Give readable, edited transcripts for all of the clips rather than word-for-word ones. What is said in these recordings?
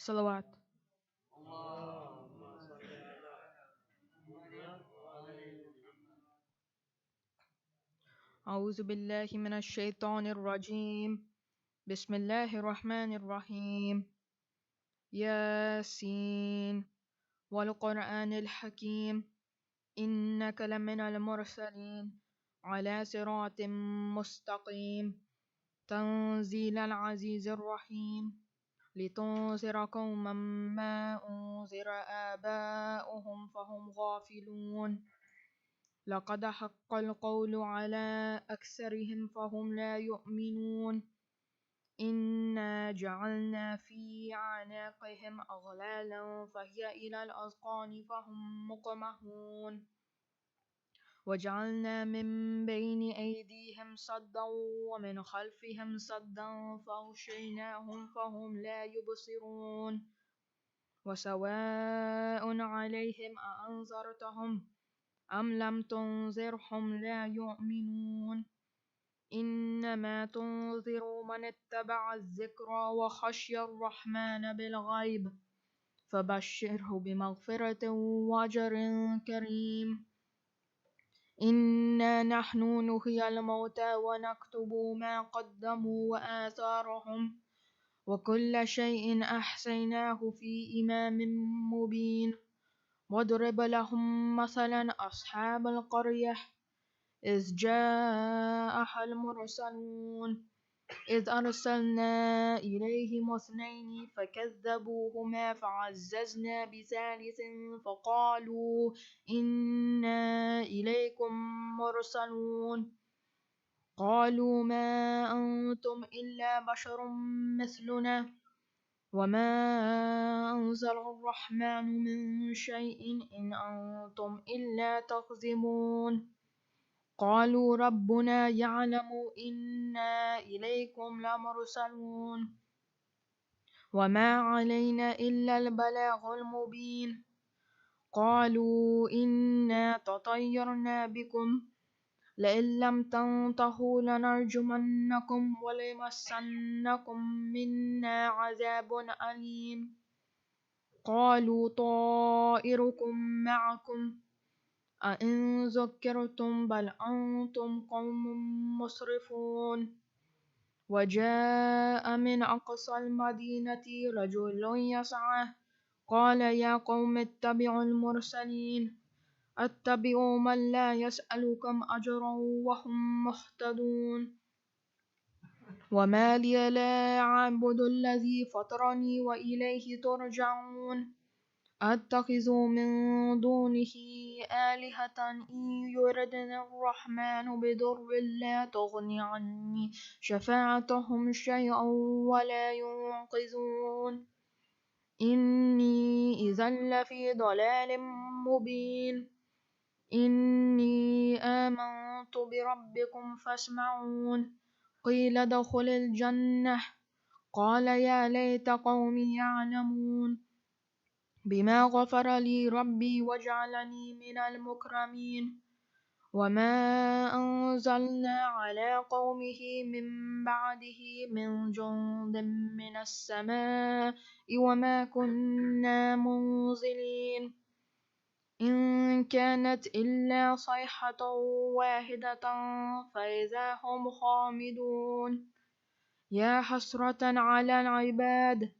Salawat. أعوذ بالله من الشيطان الرجيم. بسم الله الرحمن الرحيم. ياسين والقرآن الحكيم إنك لمن المرسلين على صراط مستقيم تنزيل العزيز الرحيم لتنذر قوما ما أنذر آباؤهم فهم غافلون لقد حق القول على أكثرهم فهم لا يؤمنون إنا جعلنا في أعناقهم أغلالا فهي إلى الأذقان فهم مقمحون وجعلنا من بين أيديهم صدا ومن خلفهم صدا فأغشيناهم فهم لا يبصرون وسواء عليهم أأنذرتهم أم لم تنذرهم لا يؤمنون إنما تنذر من اتبع الذكر وخشي الرحمن بالغيب فبشره بمغفرة وأجر كريم إنا نحن نحيي الموتى ونكتب ما قدموا وآثارهم وكل شيء أحصيناه في إمام مبين واضرب لهم مثلا أصحاب القرية إذ جاءها المرسلون إذ أرسلنا إليهم اثنين فكذبوهما فعززنا بثالث فقالوا إنا إليكم مرسلون قالوا ما أنتم إلا بشر مثلنا وما أنزل الرحمن من شيء إن أنتم إلا تكذبون قالوا ربنا يعلم إنا إليكم لمرسلون وما علينا إلا البلاغ المبين قالوا إنا تطيرنا بكم لئن لم تنتهوا لنرجمنكم وليمسنكم منا عذاب أليم قالوا طائركم معكم أئن ذكرتم بل أنتم قوم مسرفون وجاء من أقصى المدينة رجل يسعى قال يا قوم اتبعوا المرسلين اتبعوا من لا يسألكم أجرا وهم مهتدون وما لي لا أعبد الذي فطرني وإليه ترجعون أتخذ من دونه آلهة إن يردنا الرحمن بضر لا تغن عني شفاعتهم شيئا ولا ينقذون إني إذا لفي ضلال مبين إني آمنت بربكم فاسمعون قيل ادخل الجنة قال يا ليت قومي يعلمون بما غفر لي ربي وجعلني من المكرمين وما أنزلنا على قومه من بعده من جند من السماء وما كنا منزلين إن كانت إلا صيحة واحدة فإذا هم خامدون يا حسرة على العباد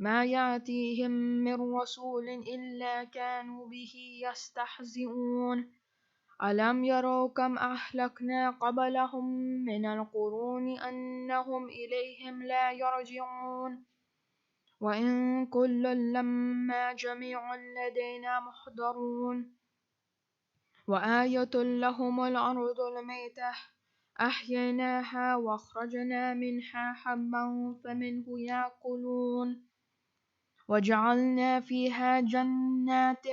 ما يأتيهم من رسول إلا كانوا به يستهزئون ألم يروا كم أهلكنا قبلهم من القرون أنهم إليهم لا يرجعون وإن كل لما جميع لدينا محضرون وآية لهم الأرض الميتة أحييناها وأخرجنا منها حبا فمنه يأكلون وجعلنا فيها جنات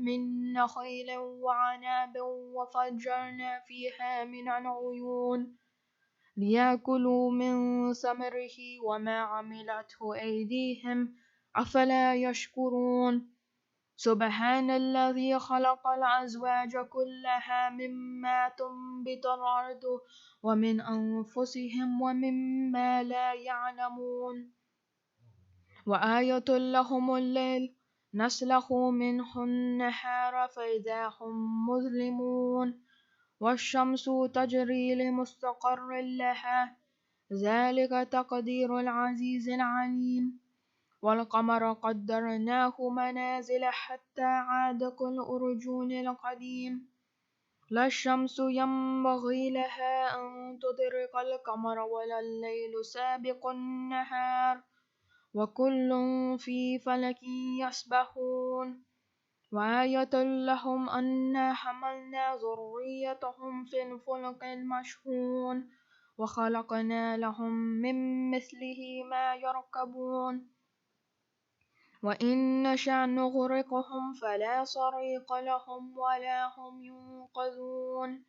من نخيل وعناب وفجرنا فيها من العيون ليأكلوا من ثمره وما عملته أيديهم أفلا يشكرون سبحان الذي خلق الأزواج كلها مما تنبت الأرض ومن أنفسهم ومما لا يعلمون وآية لهم الليل نسلخ منه النهار فإذا هم مظلمون والشمس تجري لمستقر لها ذلك تقدير العزيز العليم والقمر قدرناه منازل حتى عاد كالأرجون القديم لا الشمس ينبغي لها أن تدرك القمر ولا الليل سابق النهار وكل في فلك يسبحون وآية لهم أنا حملنا ذريتهم في الفلك المشحون وخلقنا لهم من مثله ما يركبون وإن نشأ نغرقهم فلا صريخ لهم ولا هم ينقذون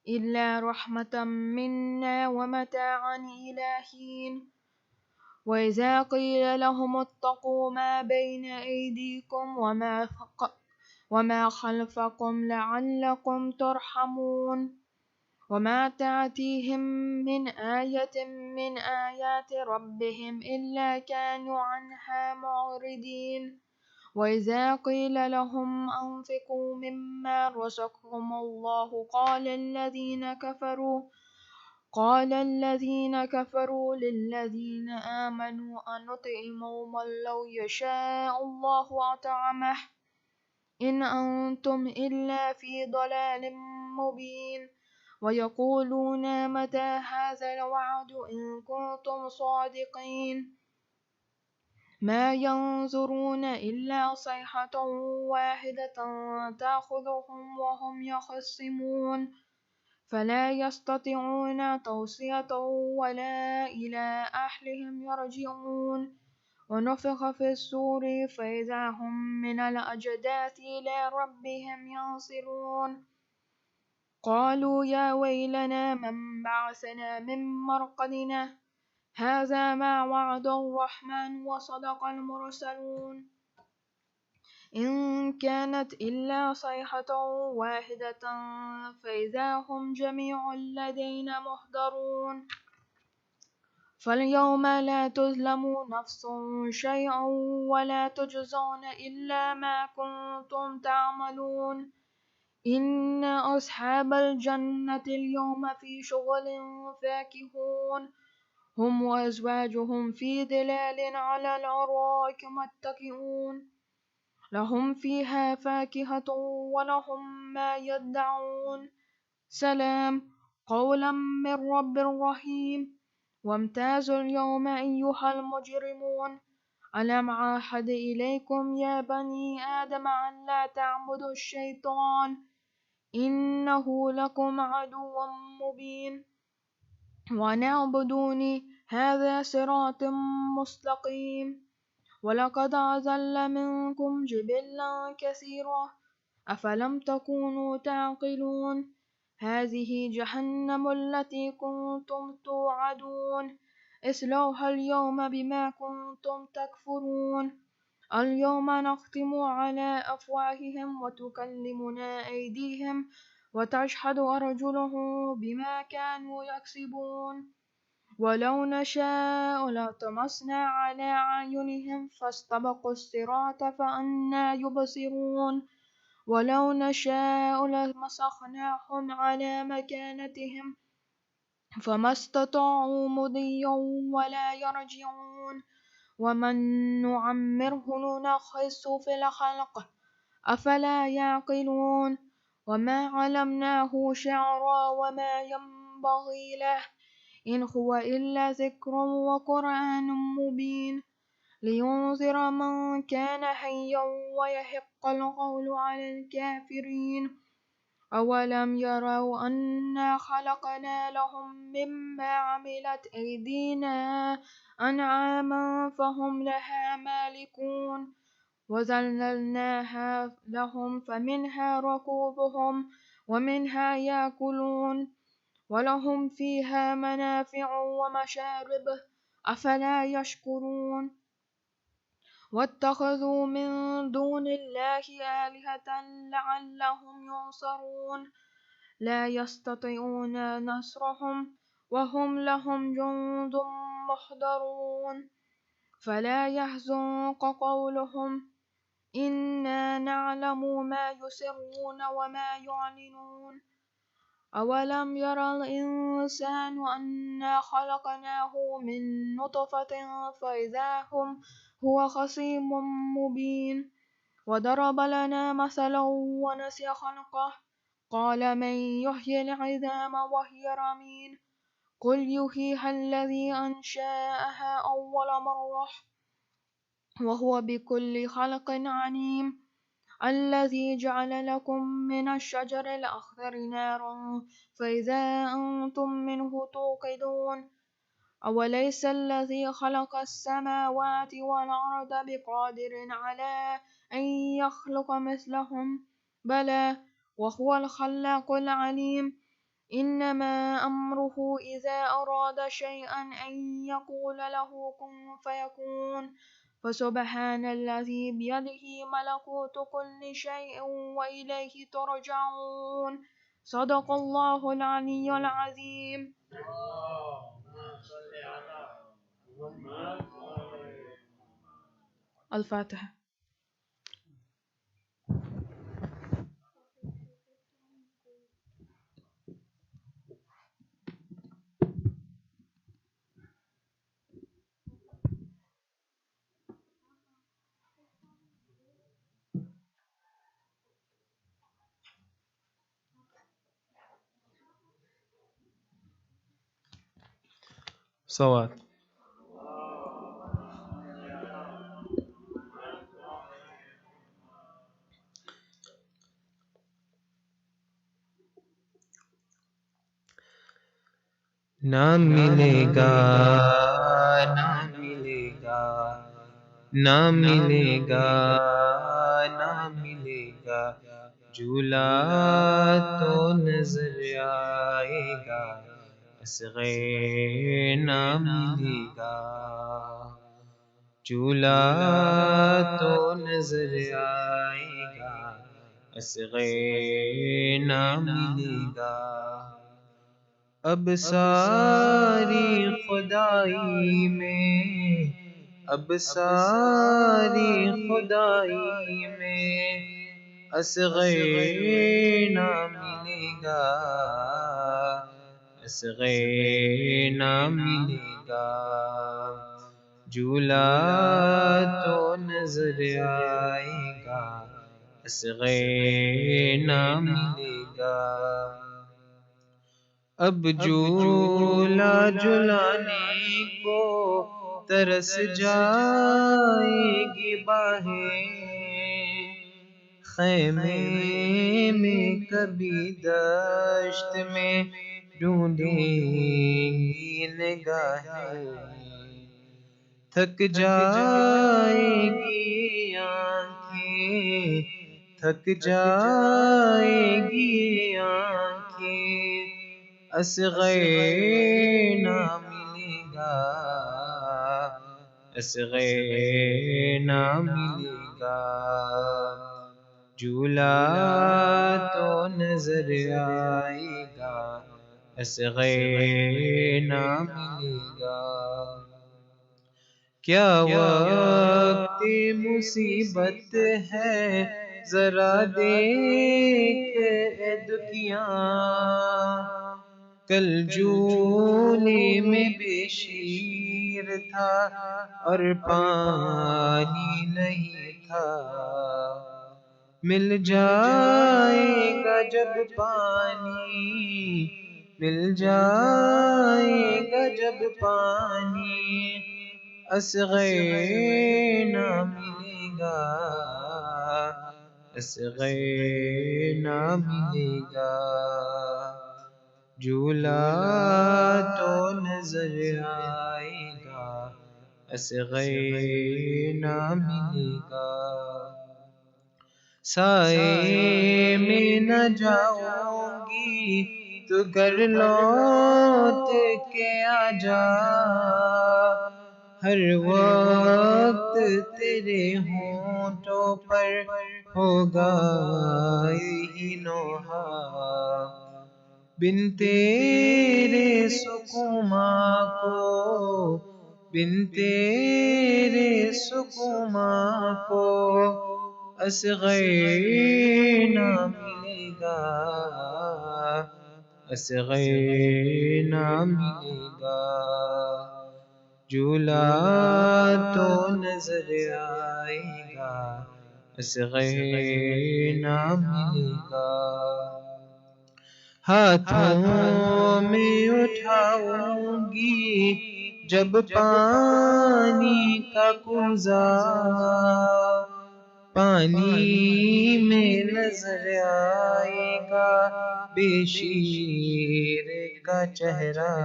إلا رحمة منا ومتاعا إلى حين وإذا قيل لهم اتقوا ما بين أيديكم وما خلفكم لعلكم ترحمون وما تأتيهم من آية من آيات ربهم إلا كانوا عنها معرضين وإذا قيل لهم أنفقوا مما رزقهم الله قال الذين كفروا للذين آمنوا أنطعم من لو يشاء الله أطعمه إن أنتم إلا في ضلال مبين ويقولون متى هذا الوعد إن كنتم صادقين ما ينظرون إلا صيحة واحدة تأخذهم وهم يخصمون فلا يستطيعون توصية ولا إلى أهلهم يرجعون ونفخ في الصور فإذا هم من الأجداث إلى ربهم ينصرون قالوا يا ويلنا من بعثنا من مرقدنا هذا ما وعد الرحمن وصدق المرسلون إن كانت إلا صيحة واحدة فإذا هم جميع لدينا محضرون فاليوم لا تظلم نفس شيئا ولا تجزون إلا ما كنتم تعملون إن أصحاب الجنة اليوم في شغل فاكهون هم وأزواجهم في ظلال على الأرائك متكئون لهم فيها فاكهة ولهم ما يدعون سلام قولا من رب رحيم وامتازوا اليوم أيها المجرمون ألم عاهد إليكم يا بني آدم أن لا تعبدوا الشيطان إنه لكم عدو مبين وأن اعبدوني هذا صراط مستقيم ولقد أضل منكم جبلا كثيرا أفلم تكونوا تعقلون هذه جهنم التي كنتم توعدون اصلوها اليوم بما كنتم تكفرون اليوم نختم على أفواههم وتكلمنا أيديهم وتشهد أرجلهم بما كانوا يكسبون ولو نشاء لطمسنا على أعينهم فاستبقوا الصراط فأنى يبصرون ولو نشاء لمسخناهم على مكانتهم فما استطاعوا مضيا ولا يرجعون ومن نعمره ننخس في الخلق أفلا يعقلون وما علمناه شعرا وما ينبغي له إن هو إلا ذكر وقرآن مبين لينذر من كان حيا ويحق القول على الكافرين أولم يروا أنا خلقنا لهم مما عملت أيدينا أنعاما فهم لها مالكون وذللناها لهم فمنها ركوبهم ومنها يأكلون ولهم فيها منافع ومشارب أفلا يشكرون واتخذوا من دون الله آلهة لعلهم ينصرون لا يستطيعون نصرهم وهم لهم جند محضرون فلا يحزنك قولهم إنا نعلم ما يسرون وما يعلنون أولم يرى الإنسان أنا خلقناه من نطفة فإذا هو خصيم مبين وضرب لنا مثلا ونسي خلقه قال من يحيي العظام وهي رميم قل يحييها الذي أنشأها أول مرة وهو بكل خلق عليم الذي جعل لكم من الشجر الأخضر نارا فإذا أنتم منه توقدون أوليس الذي خلق السماوات والأرض بقادر على أن يخلق مثلهم بلى وهو الخلاق العليم إنما أمره إذا أراد شيئا أن يقول له كن فيكون فسبحان الذي بيده ملكوت كل شيء وإليه ترجعون صدق الله العلي العظيم. الفاتحة. صلوات. نہ ملے گا نہ ملے گا نہ ملے گا نہ ملے گا جھولا تو نظر آئے گا اصغر نہ ملے گا جھولا تو نظر آئے گا اصغر نہ ملے گا اب ساری خدائی میں اب ساری خدائی میں اصغر نہ ملے گا اصغر نہ ملے گا جھولا تو نظر آئے گا اصغر نہ ملے گا اب جھولا جھلانے کو ترس جائے گی باہیں خیمے میں کبھی دشت میں ڈھونڈیں گی نگاہیں تھک جائے گی آنکھیں تھک جائے گی آنکھیں اصغر نہ ملے گا اصغر نہ ملے گا جھولا تو نظر آئے گا اصغر نہ ملے گا کیا وقت مصیبت ہے ذرا دیکھ اے دکھیاں کل جھولے میں بے شیر تھا اور پانی نہیں تھا مل جائے گا جب پانی مل جائے گا جب پانی اصغر نہ ملے گا اصغر نہ ملے گا جھولا تو نظر آئے گا اصغر نہ ملے گا سائے میں نہ جاؤں گی تو گھر لوٹ کے آ جا ہر وقت تیرے ہونٹوں پر ہوگا یہی نوحہ بن تیرے سکون کو بن تیرے سکوماں کو اصغر نہ ملے گا، اصغر نہ ملے گا، جھولا تو نظر آئے گا، اصغر نہ ملے گا، ہاتھوں میں اٹھاؤں گی جب پانی کا کوزہ، پانی میں نظر آئے گا بے شیر کا چہرہ،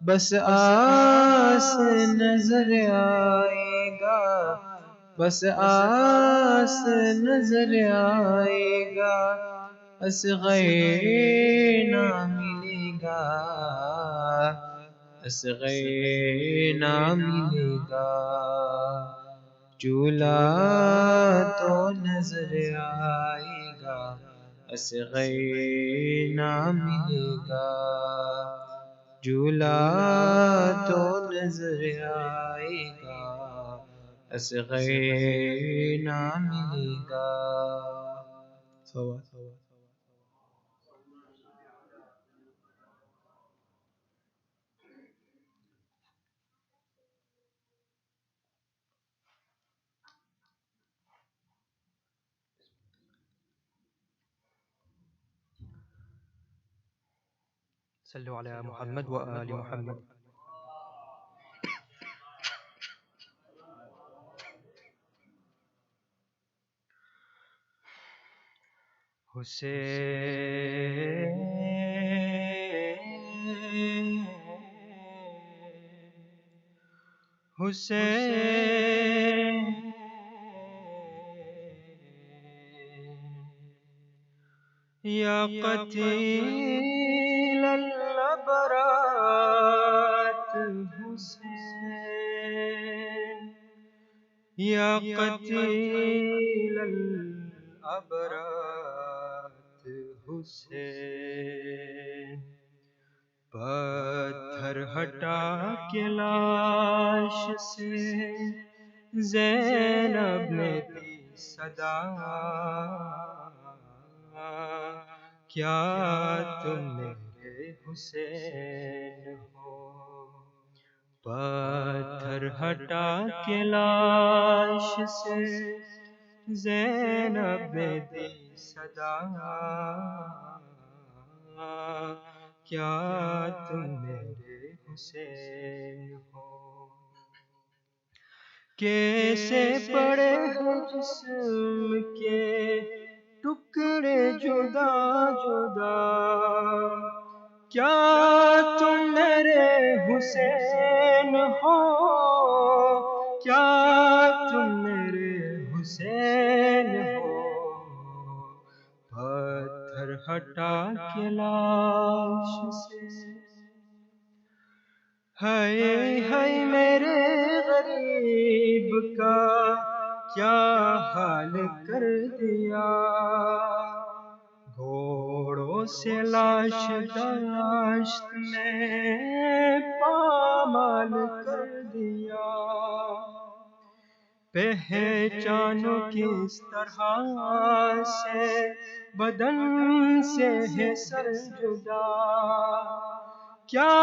بس آس نظر آئے گا، بس آس نظر آئے گا، اصغر نہ ملے گا، اصغر نہ ملے گا، جھولا تو نظر آئے گا، اصغر نہ ملے گا، جھولا تو نظر آئے گا، اصغر نہ ملے گا۔ صلوا علی محمد و آل محمد۔ حسین حسین یا قتیل الابرات حسین، یا قتیل الابرات حسین، پتھر ہٹا کے لاش سے زینب نے دی صدا، کیا تم میرے حسین ہو، پتھر ہٹا کے لاش سے زینب نے دی صدا، کیا تم میرے حسین ہو، کیسے پڑے ہیں جسم کے ٹکڑے جدا جدا، کیا تم میرے حسین ہو، کیا تم میرے حسین ہو، پتھر ہٹا کے لاش سے، ہائے ہائے میرے غریب کا کیا حال کر دیا، گھوڑوں سے لاش داشت میں پامال کر دیا، پہچانو کس طرح سے بدن سے ہے سر جدا، کیا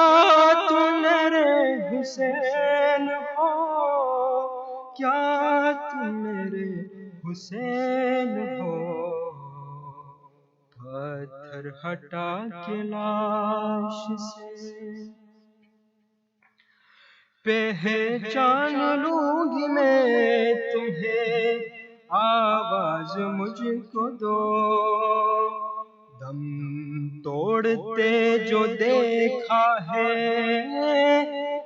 تم میرے حسین ہو، کیا تم میرے حسین ہو، پتھر ہٹا کے لاش سے، پہچان لوں گی میں تمہیں آواز مجھ کو دو، دم توڑتے جو دیکھا ہے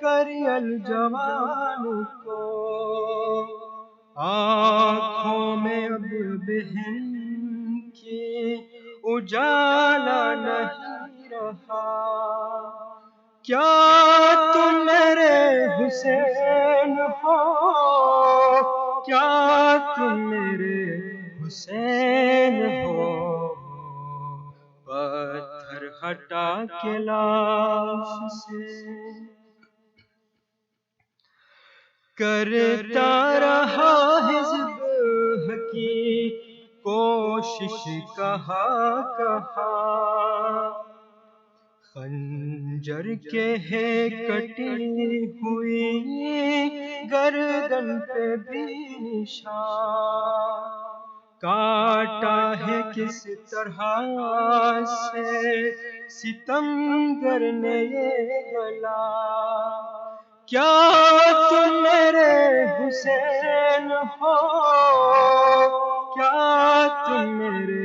کریل جوان کو، آنکھوں میں اب بہن کی اجالا نہیں رہا، کیا تم میرے حسین ہو، کیا تم میرے حسین ہو، پتھر ہٹا کے لاش سے، کرتا رہا حزب حقی کوشش کہاں کہاں، خنجر کے ہے کٹی ہوئی گردن پہ بھی نشان، کاٹا ہے کس طرح سے ستمگر نے یہ گلا، کیا تم میرے حسین ہو، کیا تم میرے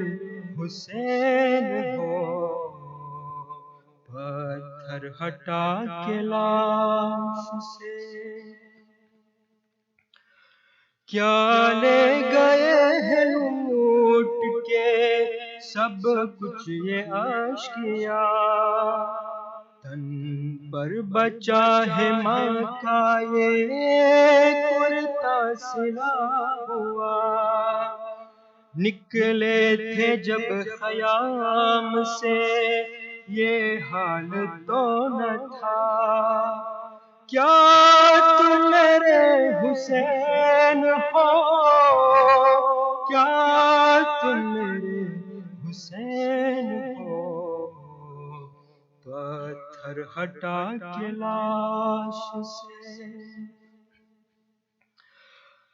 حسین ہو، پتھر ہٹا کے لاش سے کیا لے گئے ہیں لوٹ کے سب کچھ یہ اشکیا، تن پر بچا ہے ماں کا یہ کرتا سلا ہوا، نکلے تھے جب خیام سے یہ حال تو نہ تھا، کیا تم میرے حسین ہو، کیا تم میرے حسین ہو، پتھر ہٹا کے لاش سے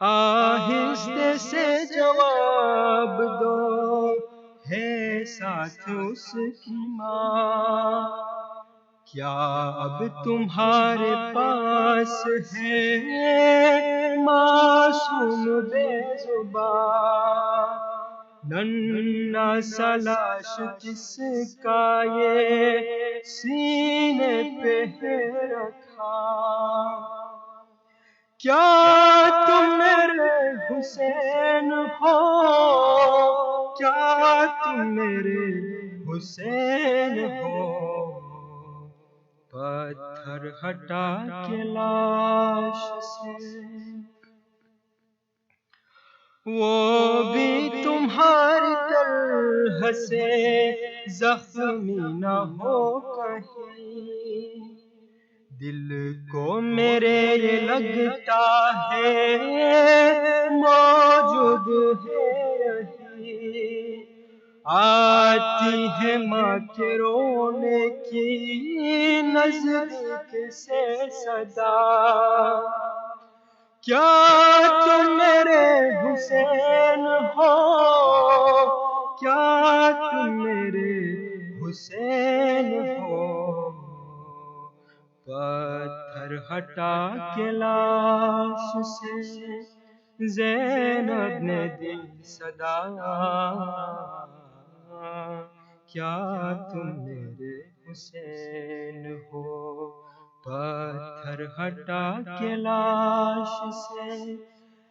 آہستہ سے جواب دو ہے ساتھ اس کی ماں، کیا اب تمہارے پاس ہے معصوم بے زبان، ننھا سا لاش کس کا یہ سینے پہ ہے رکھا، کیا تم میرے حسین ہو، کیا تم میرے حسین ہو، پتھر ہٹا کے لاش سے وہ بھی تمہاری طرح سے زخمی نہ ہو کہیں، دل کو میرے یہ لگتا ہے موجود ہے یہی، آتی ہے ماں کے رونے کی نزدیک سے صدا، کیا تم میرے حسین ہو، کیا تم میرے حسین ہو، پتھر ہٹا کے لاش سے زینب نے دی صدا، کیا تم میرے حسین ہو، پتھر ہٹا کے لاش سے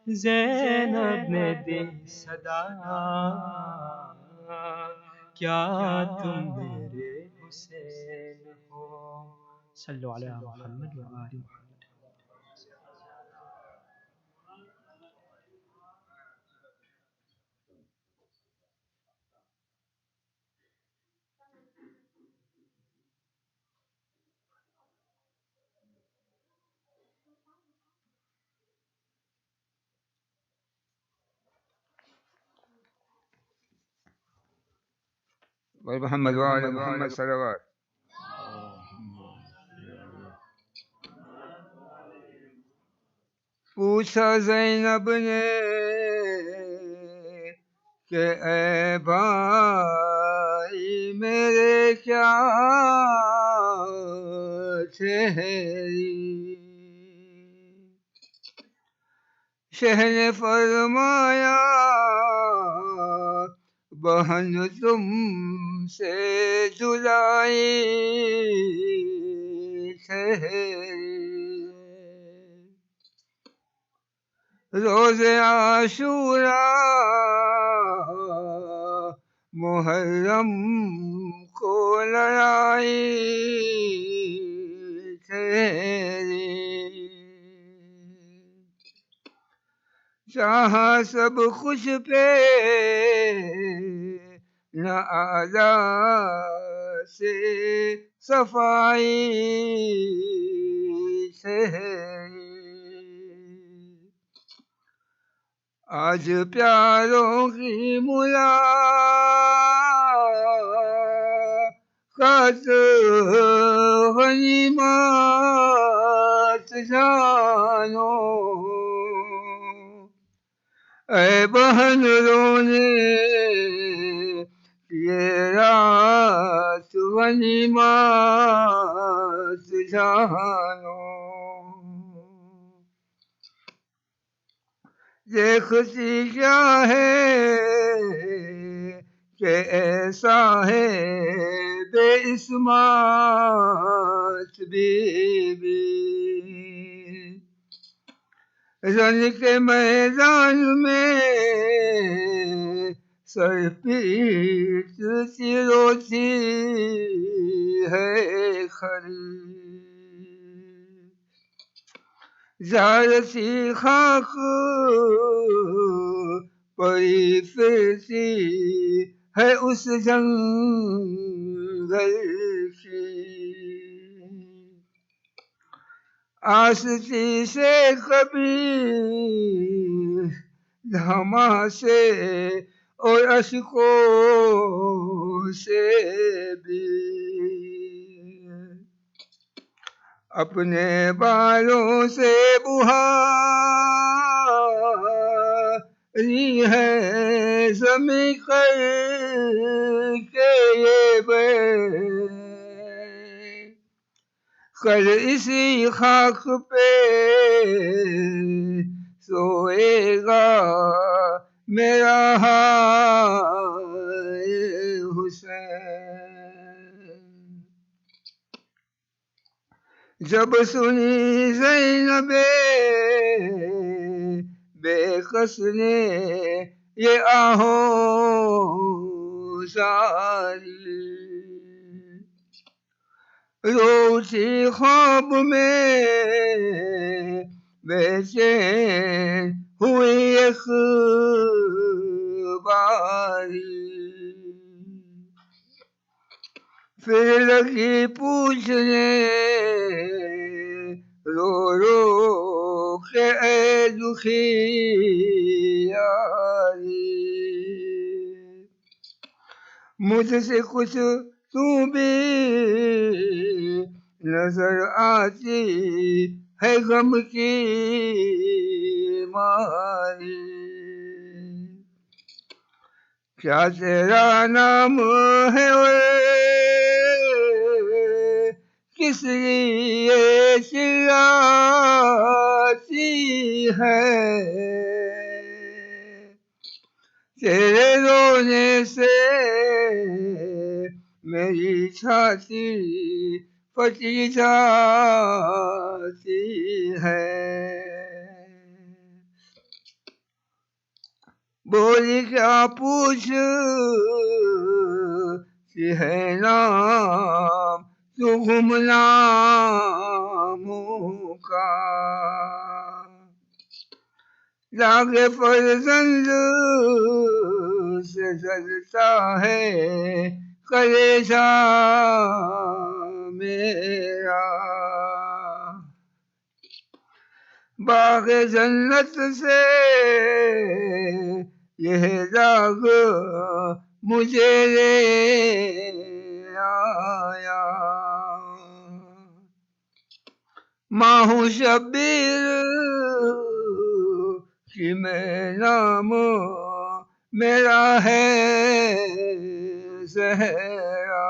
زینب نے دی صدا، کیا تم میرے حسین ہو، صلو علی محمد و آل محمد۔ محمد وآل محمد صلوات۔ پوچھا زینب نے کہ اے بھائی میرے کیا ٹھہری، شہ نے فرمایا بہن تم سے جدائی ٹھہری، روز عاشورا محرم کو لڑائی ٹھہری، جہاں سب کچھ پہ نہ اعلیٰ سے صفائی ٹھہری، آج پیاروں کی ملاقات غنیمت جانو اے بہن رونے یہ رات غنیمت جانو دیکھتی کیا ہے کہ ایسا ہے بے عصمت بی بی رن کے میدان میں سر پیٹ روتی ہے کھڑی زارسی خاک پڑی پھرتی ہے اس جنگل کی آستی سے کبھی دھما سے اور اشکوں سے بھی اپنے بالوں سے بہاری ہے زمیں کر کے یہ بے کل اسی خاک پہ سوئے گا میرا حسین جب سنی زینب بے کس نے یہ آہوں ساری روتی خواب میں بے چین ہوئی ایک باری پھر لگی پوچھنے رو رو کے اے دکھی یاری مجھ سے کچھ تو بھی نظر آتی ہے غم کی ماری کیا تیرا نام ہے کس لیے چلاتی ہے تیرے رونے سے میری چھاتی پھٹی جاتی ہے بولی کیا پوچھتی ہے نام تو گمناموں کا داغ فرزند سے جلتا ہے کلیجہ میرا باغ جنت سے یہ داغ مجھے لے آیا ماں ہوں شبیر کہ میں نام میرا ہے زہرا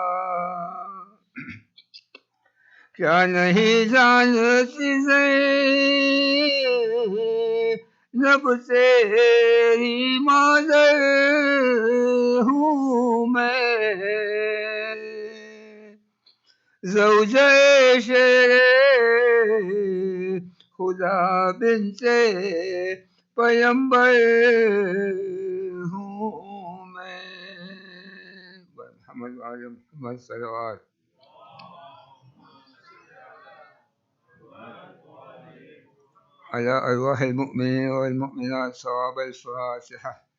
کیا نہیں جانتی زینب تیری مادر ہوں میں زوجہ شیر خدا بنت پیمبر ہوں میں محمد وآل محمد صلوات على أرواح المؤمنين والمؤمنات صواب الفاتحة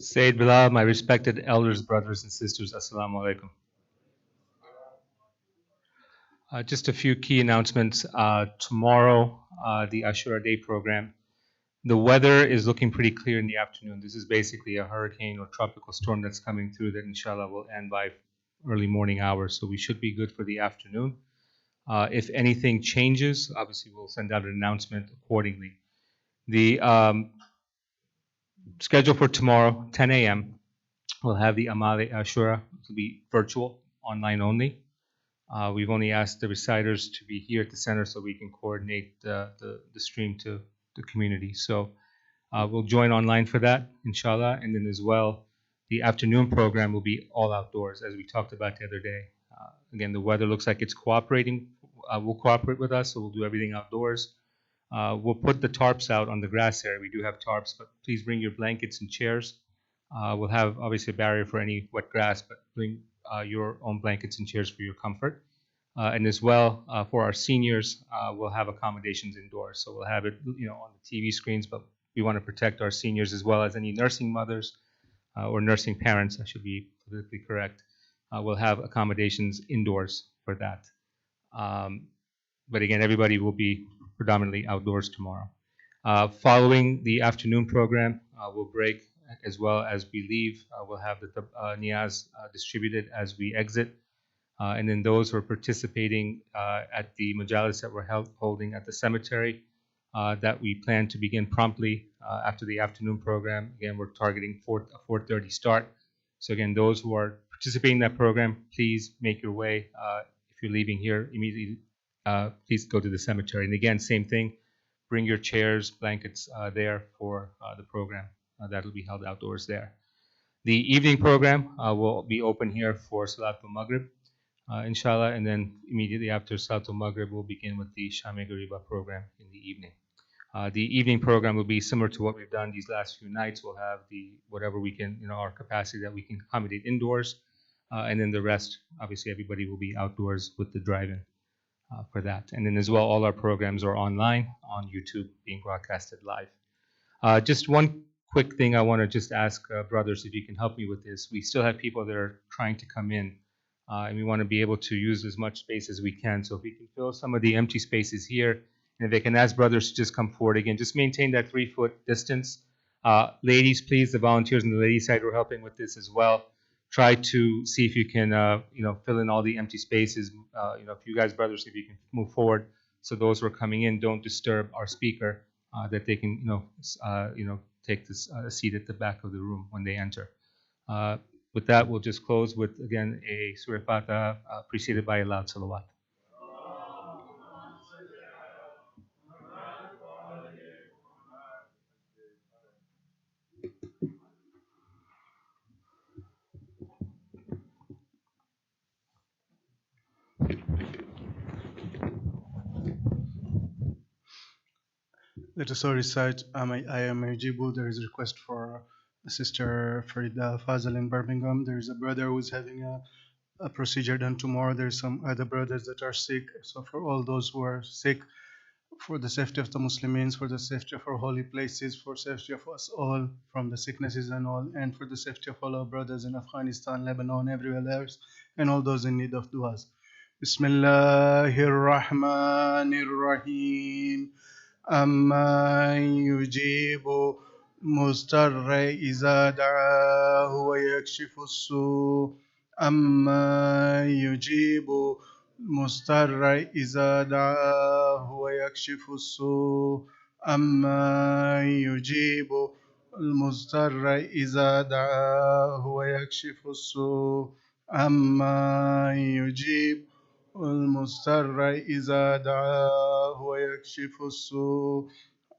Sayyid Bilal, my respected elders, brothers and sisters, Assalamu alaikum. Just a few key announcements. Tomorrow, the Ashura Day program. The weather is looking pretty clear in the afternoon. This is basically a hurricane or tropical storm that's coming through that inshallah will end by early morning hours. So we should be good for the afternoon. If anything changes, obviously we'll send out an announcement accordingly. The schedule for tomorrow, 10 a.m., we'll have the Amale Ashura. It will be virtual, online only. We've only asked the reciters to be here at the center so we can coordinate the stream to the community. So we'll join online for that, inshallah. And then as well, the afternoon program will be all outdoors, as we talked about the other day. Again, the weather looks like it's cooperating. Will cooperate with us, so we'll do everything outdoors. We'll put the tarps out on the grass area. We do have tarps, but please bring your blankets and chairs. We'll have obviously a barrier for any wet grass, but bring your own blankets and chairs for your comfort. And as well, for our seniors, we'll have accommodations indoors. So we'll have it, on the TV screens, but we want to protect our seniors as well as any nursing mothers or nursing parents, I should be politically correct. We'll have accommodations indoors for that. But again, everybody will be predominantly outdoors tomorrow. Following the afternoon program, we'll break as well as we leave. We'll have the niyaz distributed as we exit. And then those who are participating at the majalis that we're holding at the cemetery, that we plan to begin promptly after the afternoon program. Again, we're targeting a 4:30 start. So again, those who are participating in that program, please make your way. If you're leaving here immediately, please go to the cemetery. And again, same thing, bring your chairs, blankets there for the program. That'll be held outdoors there. The evening program will be open here for Salatul Maghrib, inshallah, and then immediately after Salatul Maghrib, we'll begin with the Shami Gariba program in the evening. The evening program will be similar to what we've done these last few nights. We'll have whatever we can, our capacity that we can accommodate indoors, and then the rest, obviously, everybody will be outdoors with the drive-in for that. And then as well, all our programs are online on YouTube, being broadcasted live. Just one quick thing I want to just ask brothers if you can help me with this. We still have people that are trying to come in, and we want to be able to use as much space as we can. So if we can fill some of the empty spaces here, and if they can ask brothers to just come forward again, just maintain that 3-foot distance. Ladies, please, the volunteers on the ladies' side are helping with this as well. Try to see if you can, fill in all the empty spaces. If you guys, brothers, if you can move forward, so those who are coming in don't disturb our speaker, that they can, take this seat at the back of the room when they enter. With that, we'll just close with, again, a Surah Fatiha preceded by a loud Salawat. Let us all recite, I am Mujibu. There is a request for Sister Farida Fazal in Birmingham. There is a brother who is having a procedure done tomorrow. There are some other brothers that are sick. So for all those who are sick, for the safety of the Muslims, for the safety of our holy places, for safety of us all from the sicknesses and all, and for the safety of all our brothers in Afghanistan, Lebanon, everywhere else, and all those in need of du'as. Bismillahir Rahmanir Rahim. أَمَّن يُجِيبُ مُضْطَرَّ إِذَا دَعَاهُ وَيَكْشِفُ السُّوءَ أَمَّن يُجِيبُ مُضْطَرَّ إِذَا دَعَاهُ وَيَكْشِفُ السُّوءَ أَمَّن يُجِيبُ الْمُضْطَرَّ إِذَا دَعَاهُ وَيَكْشِفُ السُّوءَ أَمَّن يُجِيبُ المضطر إذا دعاه ويكشف السوء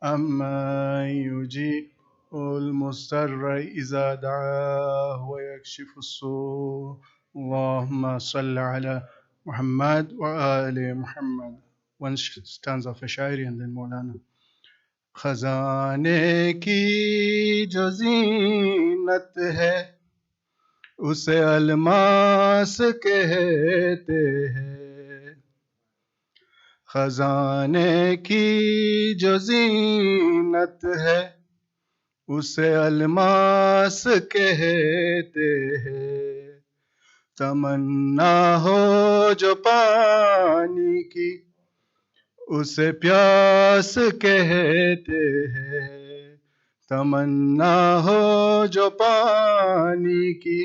أما يجيب المضطر إذا دعاه ويكشف السوء اللهم صل على محمد وآل محمد. One stanza of a shairi and then Maulana. खजाने की जो ज़ीनत है उसे अलमास कहते हैं खजाने की जो ज़ीनत है اسے الماس کہتے ہیں، تمنا ہو جو پانی کی اسے پیاس کہتے ہیں، تمنا ہو جو پانی کی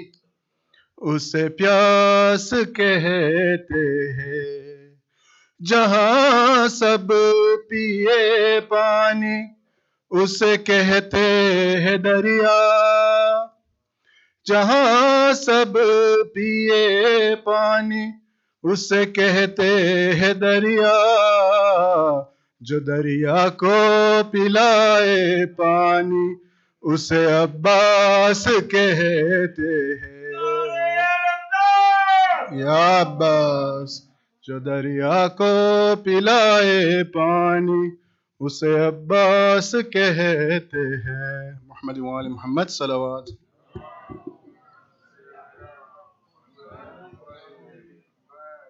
اسے پیاس کہتے ہیں، جہاں سب پیے پانی اسے کہتے ہیں دریا، جہاں سب پیے پانی اسے کہتے ہیں دریا، جو دریا کو پلائے پانی اسے عباس کہتے ہیں، یا عباس، جو دریا کو پلائے پانی اسے عباس کہتے ہیں۔ محمد وآل محمد صلوات۔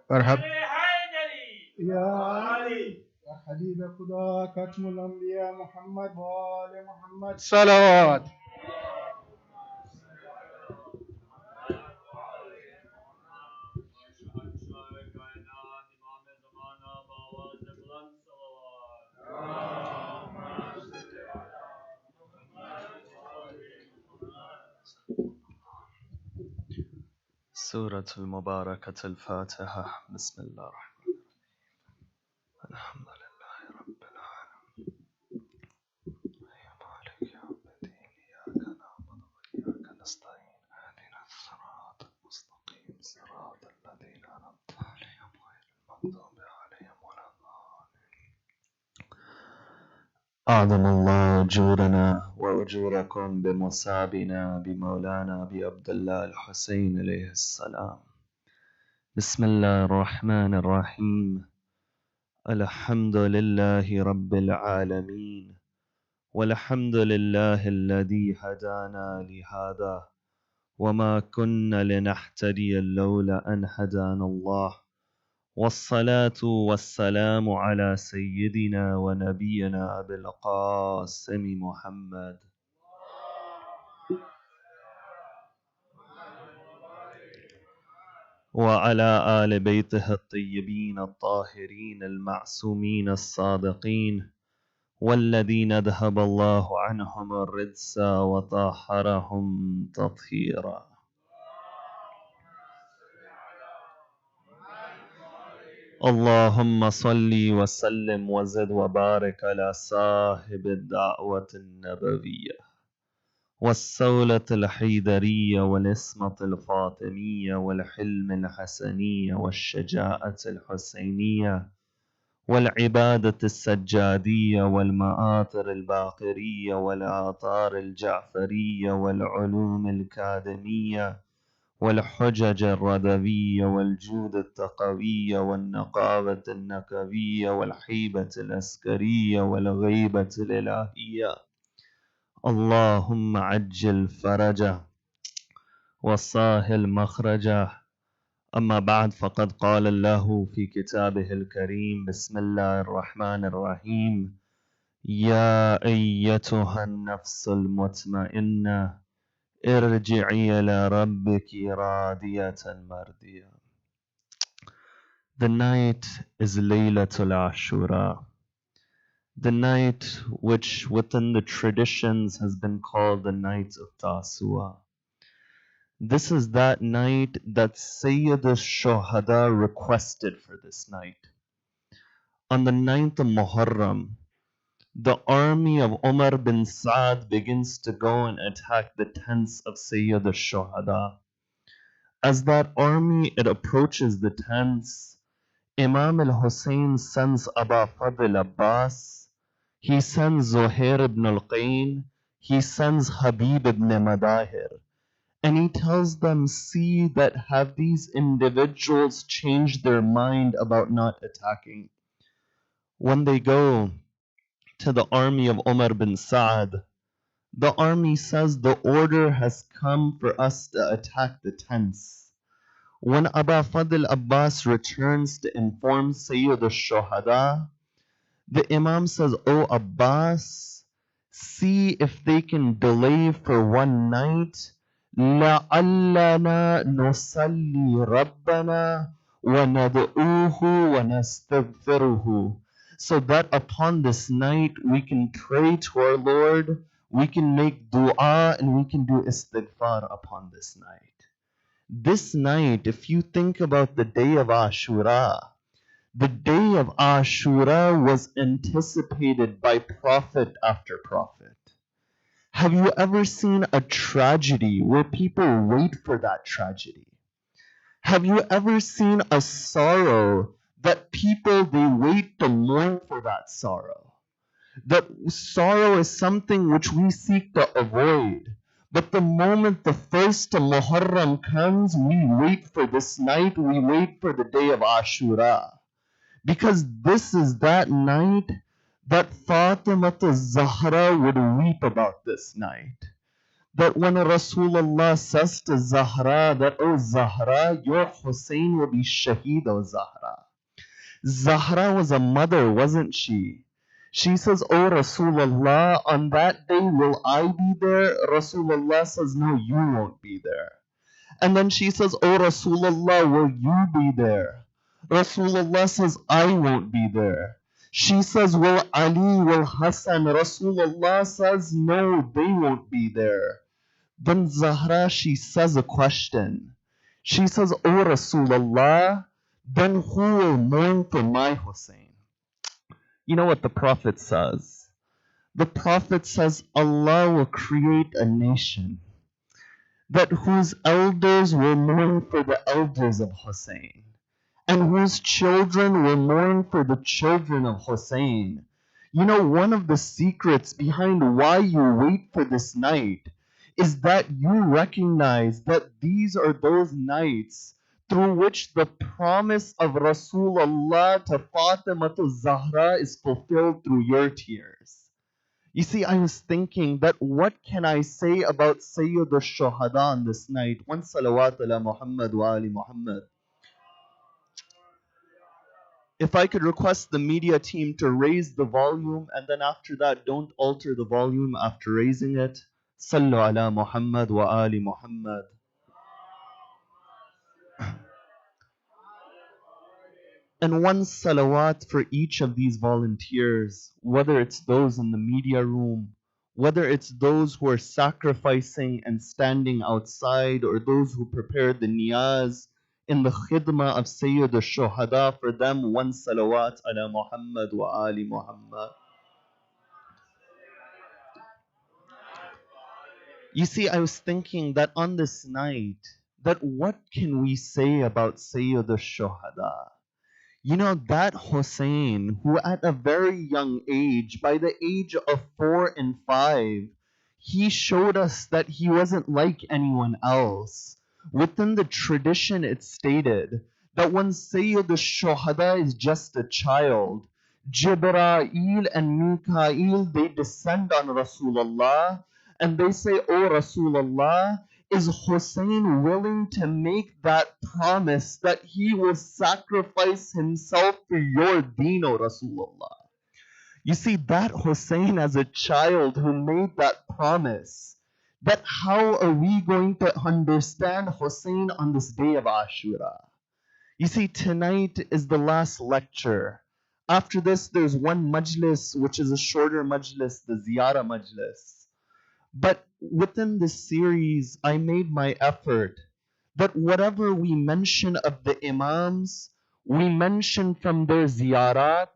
مرحب یا علی، یا حبیب خدا، ختم الانبیاء محمد وآل محمد صلوات۔ سورة المباركة الفاتحة. بسم الله الرحمن الرحيم. الحمد لله رب العالمين، يا مالك يوم الدين، إياك نعبد وإياك نستعين، اهدنا الصراط المستقيم، صراط الذين أنعمت عليهم غير المغضوب عليهم ولا الضالين. أعظم الله أجورنا وأجوركم بمصابنا بمولانا بعبد الله الحسين عليه السلام. بسم الله الرحمن الرحيم. الحمد لله رب العالمين، والحمد لله الذي هدانا لهذا وما كنا لنهتدي لولا أن هدانا الله، والصلاة والسلام على سيدنا ونبينا أبي القاسم محمد وعلى آل بيته الطيبين الطاهرين المعصومين الصادقين، والذين ذهب الله عنهم الرجس وطهرهم تطهيرا. اللهم صل وسلم وزد وبارك على صاحب الدعوة النبوية والسولة الحيدرية والإسمة الفاطمية والحلم الحسنية والشجاعة الحسينية والعبادة السجادية والمآثر الباقرية والآثار الجعفرية والعلوم الكادمية والحجج الرضوية والجود التقوية والنقاوة النكوية والحيبة العسكرية والغيبة الإلهية. اللهم عجل فرجه وسهل مخرجه. أما بعد، فقد قال الله في كتابه الكريم: بسم الله الرحمن الرحيم. يا أيتها النفس المطمئنة ارجعي إلى ربك راضية مرضية. The night is Laylatul Ashura, the night which within the traditions has been called the night of Tasu'a. This is that night that Sayyid al-Shuhada requested for this night. On the 9th of Muharram, the army of Umar bin Sa'd begins to go and attack the tents of Sayyid al-Shuhada. As that army it approaches the tents, Imam al-Hussein sends Aba Fadl Abbas, he sends Zuhair ibn al-Qayn, he sends Habib ibn Madahir, and he tells them, see that have these individuals changed their mind about not attacking. When they go to the army of Umar bin Sa'd, the army says the order has come for us to attack the tents. When Aba Fadl Abbas returns to inform Sayyid al-Shuhada, the Imam says, O Abbas, see if they can delay for one night. لَعَلَّنَا نُصَلِّي رَبَّنَا وَنَدْعُوهُ وَنَسْتَغْفِرُهُ, so that upon this night we can pray to our Lord, we can make dua, and we can do istighfar upon this night. This night, if you think about the day of Ashura, the day of Ashura was anticipated by prophet after prophet. Have you ever seen a tragedy where people wait for that tragedy? Have you ever seen a sorrow that people, they wait to mourn for that sorrow? That sorrow is something which we seek to avoid. But the moment the first Muharram comes, we wait for this night, we wait for the day of Ashura. Because this is that night that Fatima Zahra would weep about this night. That when Rasulullah says to Zahra that, "Oh Zahra, your Hussein will be Shaheed, oh Zahra." Zahra was a mother, wasn't she? She says, "Oh Rasulullah, on that day will I be there?" Rasulullah says, "No, you won't be there." And then she says, "Oh Rasulullah, will you be there?" Rasulullah says, "I won't be there." She says, "Will Ali, will Hassan?" Rasulullah says, "No, they won't be there." Then Zahra, she says a question. She says, "Oh Rasulullah, then who will mourn for my Hussein?" You know what the Prophet says? The Prophet says, Allah will create a nation that whose elders will mourn for the elders of Hussein, and whose children will mourn for the children of Hussein. You know, one of the secrets behind why you wait for this night is that you recognize that these are those nights through which the promise of Rasulullah to Fatima to Zahra is fulfilled through your tears. You see, I was thinking that what can I say about Sayyid al-Shuhada on this night? One salawat ala Muhammad wa ali Muhammad. If I could request the media team to raise the volume, and then after that, don't alter the volume after raising it. Sallu ala Muhammad wa ali Muhammad. And one salawat for each of these volunteers, whether it's those in the media room, whether it's those who are sacrificing and standing outside, or those who prepared the niyaz in the khidmah of Sayyid al-Shuhada, for them one salawat ala Muhammad wa ali Muhammad. You see, I was thinking that on this night, that what can we say about Sayyid al-Shuhada? You know, that Hussein, who at a very young age, by the age of 4 and 5, he showed us that he wasn't like anyone else. Within the tradition, it's stated that when Sayyid al-Shuhada is just a child, Jibreel and Mikael, they descend on Rasulullah and they say, "Oh Rasulullah, is Hussein willing to make that promise that he will sacrifice himself for your deen, O Rasulullah?" You see, that Hussein as a child who made that promise, that how are we going to understand Hussein on this day of Ashura? You see, tonight is the last lecture. After this, there's one majlis, which is a shorter majlis, the Ziyara majlis. But within this series, I made my effort that whatever we mention of the Imams, we mention from their ziyarat,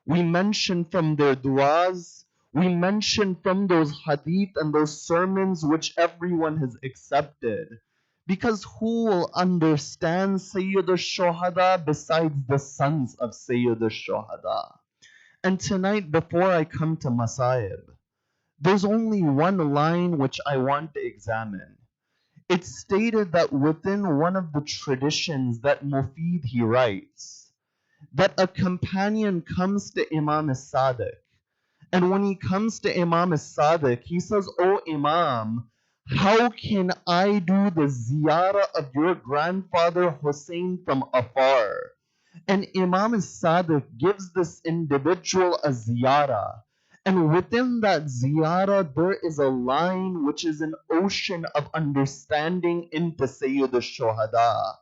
we mention from their du'as, we mention from those hadith and those sermons which everyone has accepted. Because who will understand Sayyid al-Shuhada besides the sons of Sayyid al-Shuhada? And tonight, before I come to Masaib, there's only one line which I want to examine. It's stated that within one of the traditions that Mufid he writes, that a companion comes to Imam as-Sadiq. And when he comes to Imam as-Sadiq, he says, "Oh Imam, how can I do the ziyarah of your grandfather Hussein from afar?" And Imam as-Sadiq gives this individual a ziyarah. And within that ziyarah, there is a line which is an ocean of understanding into Sayyid al-Shuhada.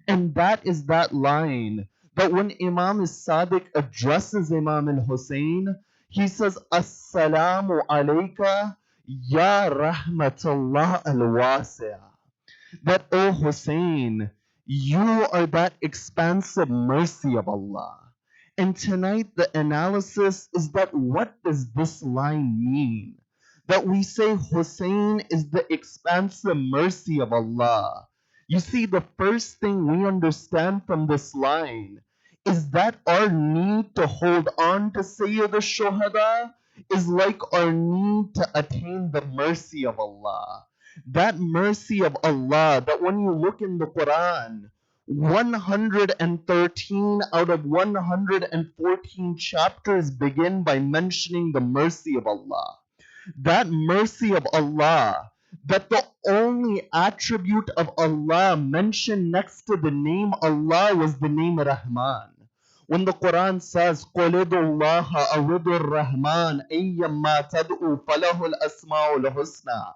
And that is that line that when Imam Sadiq addresses Imam al-Hussein, he says, Assalamu alayka ya rahmatullah al-wasi'ah. That, O Hussein, you are that expansive mercy of Allah. And tonight the analysis is that what does this line mean? That we say Hussein is the expansive mercy of Allah. You see, the first thing we understand from this line is that our need to hold on to Sayyid al-Shuhada is like our need to attain the mercy of Allah. That mercy of Allah, that when you look in the Quran, 113 out of 114 chapters begin by mentioning the mercy of Allah. That mercy of Allah, that the only attribute of Allah mentioned next to the name Allah was the name Rahman. When the Quran says, قُلِ ادْعُوا اللَّهَ أَوِ ادْعُوا الرَّحْمَنَ أَيَّمَّا تَدْعُوا فَلَهُ الْأَسْمَاءُ الْحُسْنَى.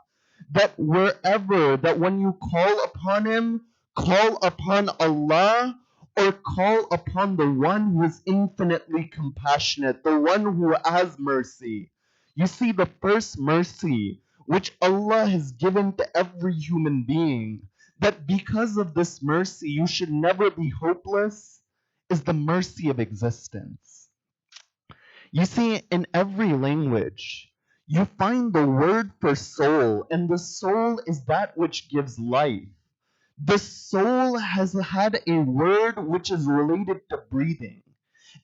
That wherever, that when you call upon Him, call upon Allah or call upon the one who is infinitely compassionate, the one who has mercy. You see, the first mercy which Allah has given to every human being, that because of this mercy you should never be hopeless, is the mercy of existence. You see, in every language, you find the word for soul, and the soul is that which gives life. The soul has had a word which is related to breathing.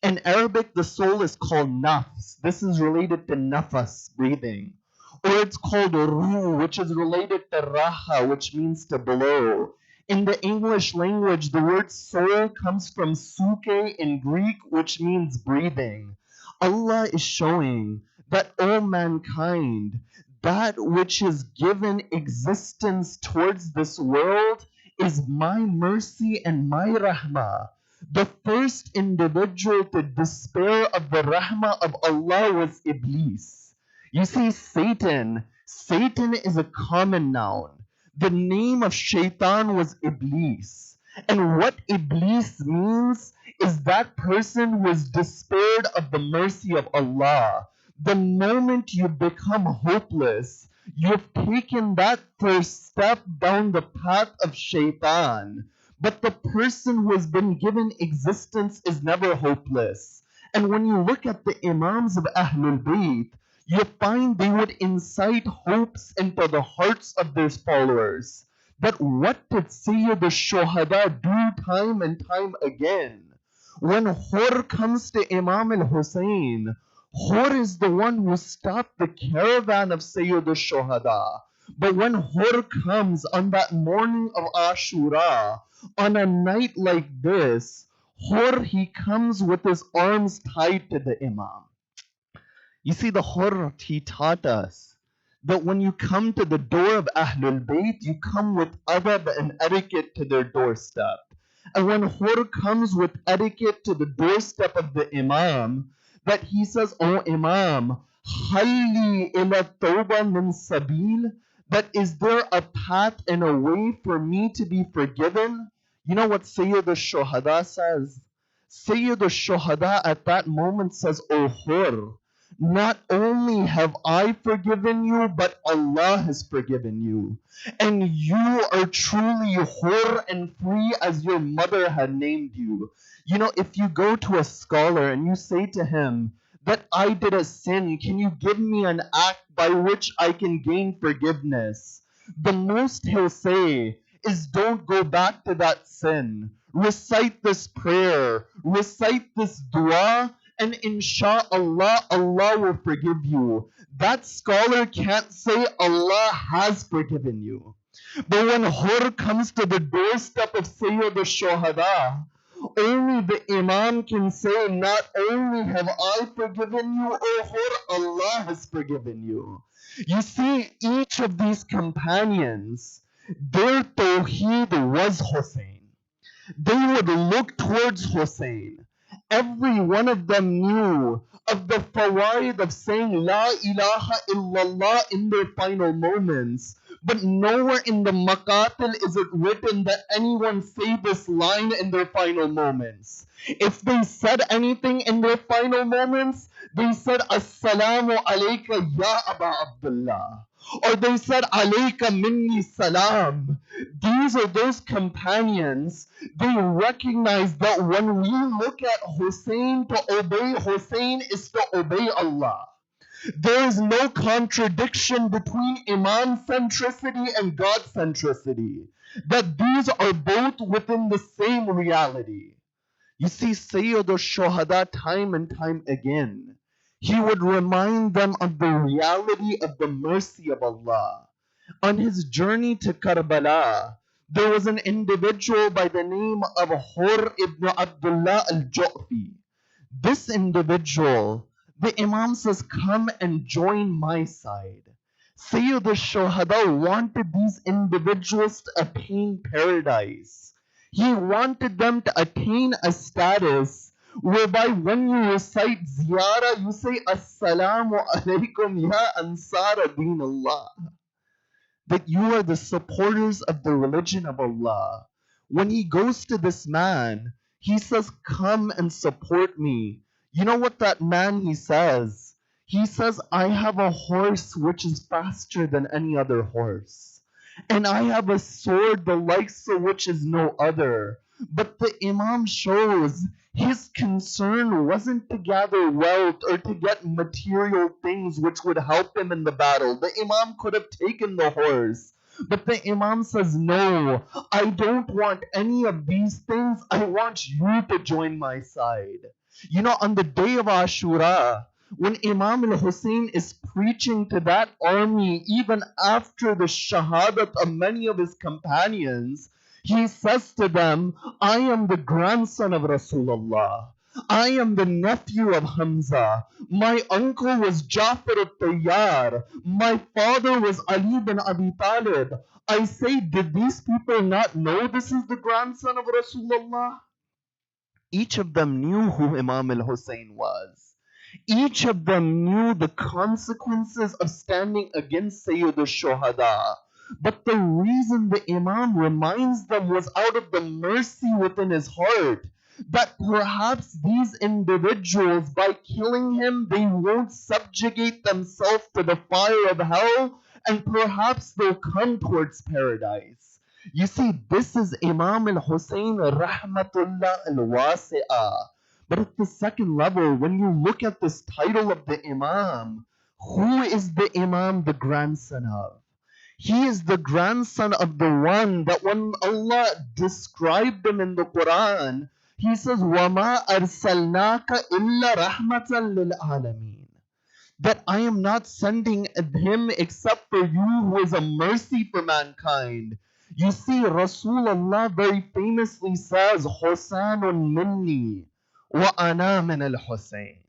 In Arabic, the soul is called nafs. This is related to nafas, breathing. Or it's called ruh, which is related to raha, which means to blow. In the English language, the word soul comes from suke in Greek, which means breathing. Allah is showing that all mankind, that which is given existence towards this world, is my mercy and my rahmah. The first individual to despair of the rahmah of Allah was Iblis. You see, Satan is a common noun. The name of Shaitan was Iblis. And what Iblis means is that person who is despaired of the mercy of Allah. The moment you become hopeless, you've taken that first step down the path of Shaitan. But the person who has been given existence is never hopeless. And when you look at the Imams of Ahlul Bayt, you find they would incite hopes into the hearts of their followers. But what did Sayyid al-Shuhada do time and time again? When Hur comes to Imam al-Hussein, Hur is the one who stopped the caravan of Sayyid al-Shuhada. But when Hur comes on that morning of Ashura, on a night like this, Hur, he comes with his arms tied to the Imam. You see, the Hur, he taught us that when you come to the door of Ahlul Bayt, you come with adab and etiquette to their doorstep. And when Hur comes with etiquette to the doorstep of the Imam, that he says, "Oh Imam, hayli ila tawba min sabil," that is there a path and a way for me to be forgiven? You know what Sayyid al-Shuhada says? Sayyid al-Shuhada at that moment says, "Oh Hur, not only have I forgiven you, but Allah has forgiven you. And you are truly hur and free as your mother had named you." You know, if you go to a scholar and you say to him that I did a sin, can you give me an act by which I can gain forgiveness? The most he'll say is, don't go back to that sin. Recite this prayer, recite this dua, and insha'Allah, Allah will forgive you. That scholar can't say Allah has forgiven you. But when Hur comes to the doorstep of Sayyid al-Shuhada, only the Imam can say, not only have I forgiven you, O Hur, Allah has forgiven you. You see, each of these companions, their tawheed was Hussein. They would look towards Hussein. every one of them knew of the fawaid of saying La ilaha illallah in their final moments. But nowhere in the maqatil is it written that anyone say this line in their final moments. If they said anything in their final moments, they said Assalamu alayka ya Aba Abdullah. Or they said alayka minni salam. These are those companions. They recognize that when we look at Hussein, to obey Hussein is to obey Allah. There is no contradiction between Imam centricity and God centricity. That these are both within the same reality. You see, Sayyid al-Shuhada time and time again, he would remind them of the reality of the mercy of Allah. On his journey to Karbala, there was an individual by the name of Hur ibn Abdullah al-Ju'fi. This individual, the Imam says, come and join my side. Sayyid al-Shuhada wanted these individuals to attain paradise. He wanted them to attain a status whereby when you recite ziyarah, you say, Assalamu alaikum ya ansara din Allah. That you are the supporters of the religion of Allah. When he goes to this man, he says, come and support me. You know what that man, he says? He says, I have a horse which is faster than any other horse. And I have a sword the likes of which is no other. But the Imam shows his concern wasn't to gather wealth or to get material things which would help him in the battle. The Imam could have taken the horse. But the Imam says, no, I don't want any of these things. I want you to join my side. You know, on the day of Ashura, when Imam al-Hussein is preaching to that army, even after the shahadat of many of his companions, he says to them, I am the grandson of Rasulullah. I am the nephew of Hamza. My uncle was Jafar al-Tayyar. My father was Ali bin Abi Talib. I say, did these people not know this is the grandson of Rasulullah? Each of them knew who Imam al-Hussein was. Each of them knew the consequences of standing against Sayyid al-Shuhada. But the reason the Imam reminds them was out of the mercy within his heart. That perhaps these individuals, by killing him, they won't subjugate themselves to the fire of hell, and perhaps they'll come towards paradise. You see, this is Imam al-Hussein rahmatullah al-wasi'ah. But at the second level, when you look at this title of the Imam, who is the Imam the grandson of? He is the grandson of the one that when Allah described him in the Quran, he says, وَمَا أَرْسَلْنَاكَ إِلَّا رَحْمَةً لِلْعَالَمِينَ. That I am not sending him except for you who is a mercy for mankind. You see, Rasulullah very famously says, Husainun minni wa ana min al-Husayn.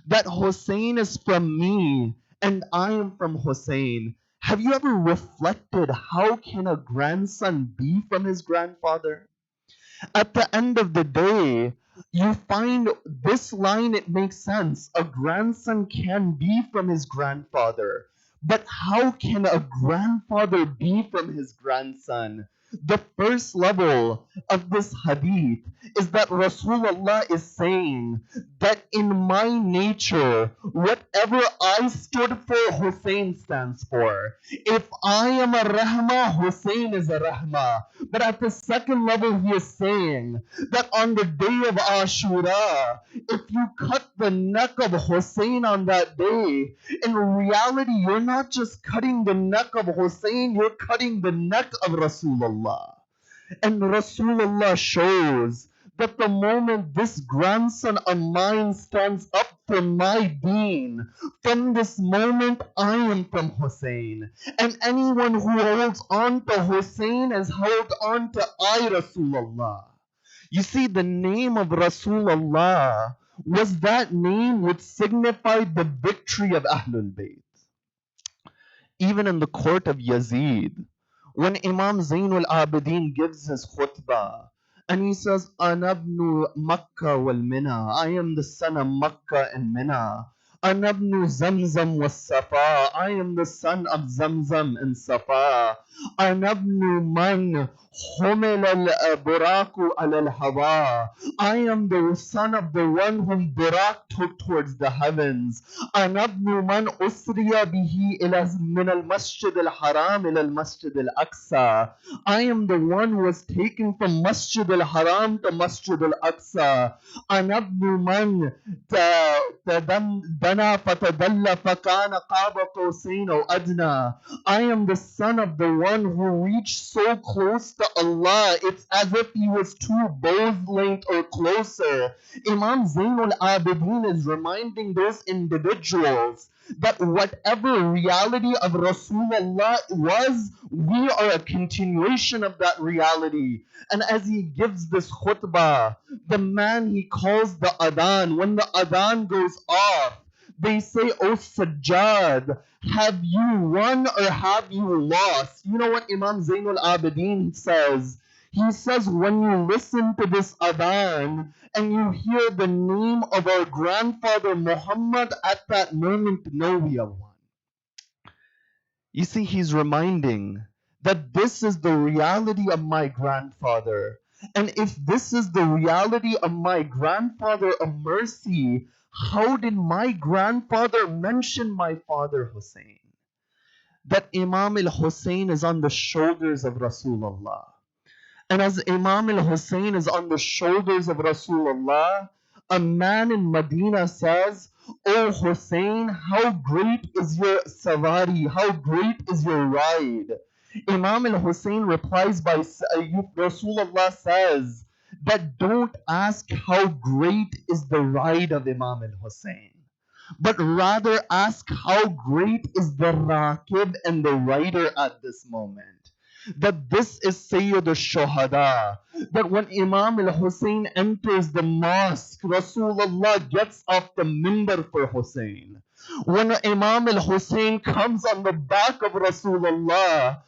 That Hussein is from me and I am from Hussein. Have you ever reflected how can a grandson be from his grandfather? At the end of the day, you find this line, it makes sense. A grandson can be from his grandfather. But how can a grandfather be from his grandson? The first level of this hadith is that Rasulullah is saying that in my nature, whatever I stood for, Hussein stands for. If I am a rahma, Hussein is a rahma. But at the second level, he is saying that on the day of Ashura, if you cut the neck of Hussein on that day, in reality, you're not just cutting the neck of Hussein, you're cutting the neck of Rasulullah. And Rasulullah shows that the moment this grandson of mine stands up for my deen, from this moment I am from Hussein. And anyone who holds on to Hussein has held on to I, Rasulullah. You see, the name of Rasulullah was that name which signified the victory of Ahlul Bayt. Even in the court of Yazid, when Imam Zainul Abidin gives his khutbah, And he says, Anabnu Makkah wal Mina. I am the son of Makkah and Mina. Anabnu Zamzam was Safa. I am the son of Zamzam and Safa. Anabnu Man Humil al Buraku al Hawa. I am the son of the one whom Burak took towards the heavens. Anabnu Man Usriya bihi ila min al Masjid al Haram ila al Masjid al Aqsa. I am the one who was taken from Masjid al-Haram to Masjid al-Aqsa. أنا ابن من بنى فتدلى فكان قاب قوسين أو أدنى. I am the son of the one who reached so close to Allah, it's as if he was 2 bows length or closer. Imam Zainul Abidin is reminding those individuals that whatever reality of Rasulullah was, we are a continuation of that reality. And as he gives this khutbah, the man he calls the adhan, when the adhan goes off, they say, "Oh Sajjad, have you won or have you lost?" You know what Imam Zainul Abidin says? He says, when you listen to this adhan and you hear the name of our grandfather Muhammad, at that moment, know we have won. You see, he's reminding that this is the reality of my grandfather. And if this is the reality of my grandfather of mercy, how did my grandfather mention my father Hussein? That Imam al-Hussein is on the shoulders of Rasulullah. And as Imam al-Hussein is on the shoulders of Rasulullah, a man in Medina says, "Oh Hussein, how great is your savari, how great is your ride." Imam al-Hussein replies by, Rasulullah says, that don't ask how great is the ride of Imam al-Hussein, but rather ask how great is the Raqib and the rider at this moment. That this is Sayyid al-Shuhada. That when Imam al-Hussein enters the mosque, Rasulullah gets off the minbar for Hussein. When Imam al-Hussein comes on the back of Rasulullah,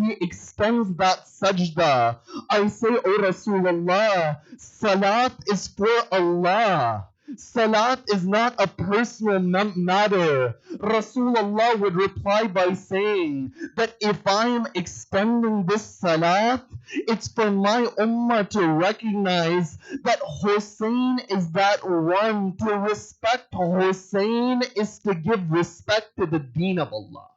he extends that sajda. I say, "Oh Rasulullah, salat is for Allah. Salat is not a personal matter." Rasulullah would reply by saying that if I am extending this salat, it's for my ummah to recognize that Hussein is that one. To respect Hussein is to give respect to the deen of Allah.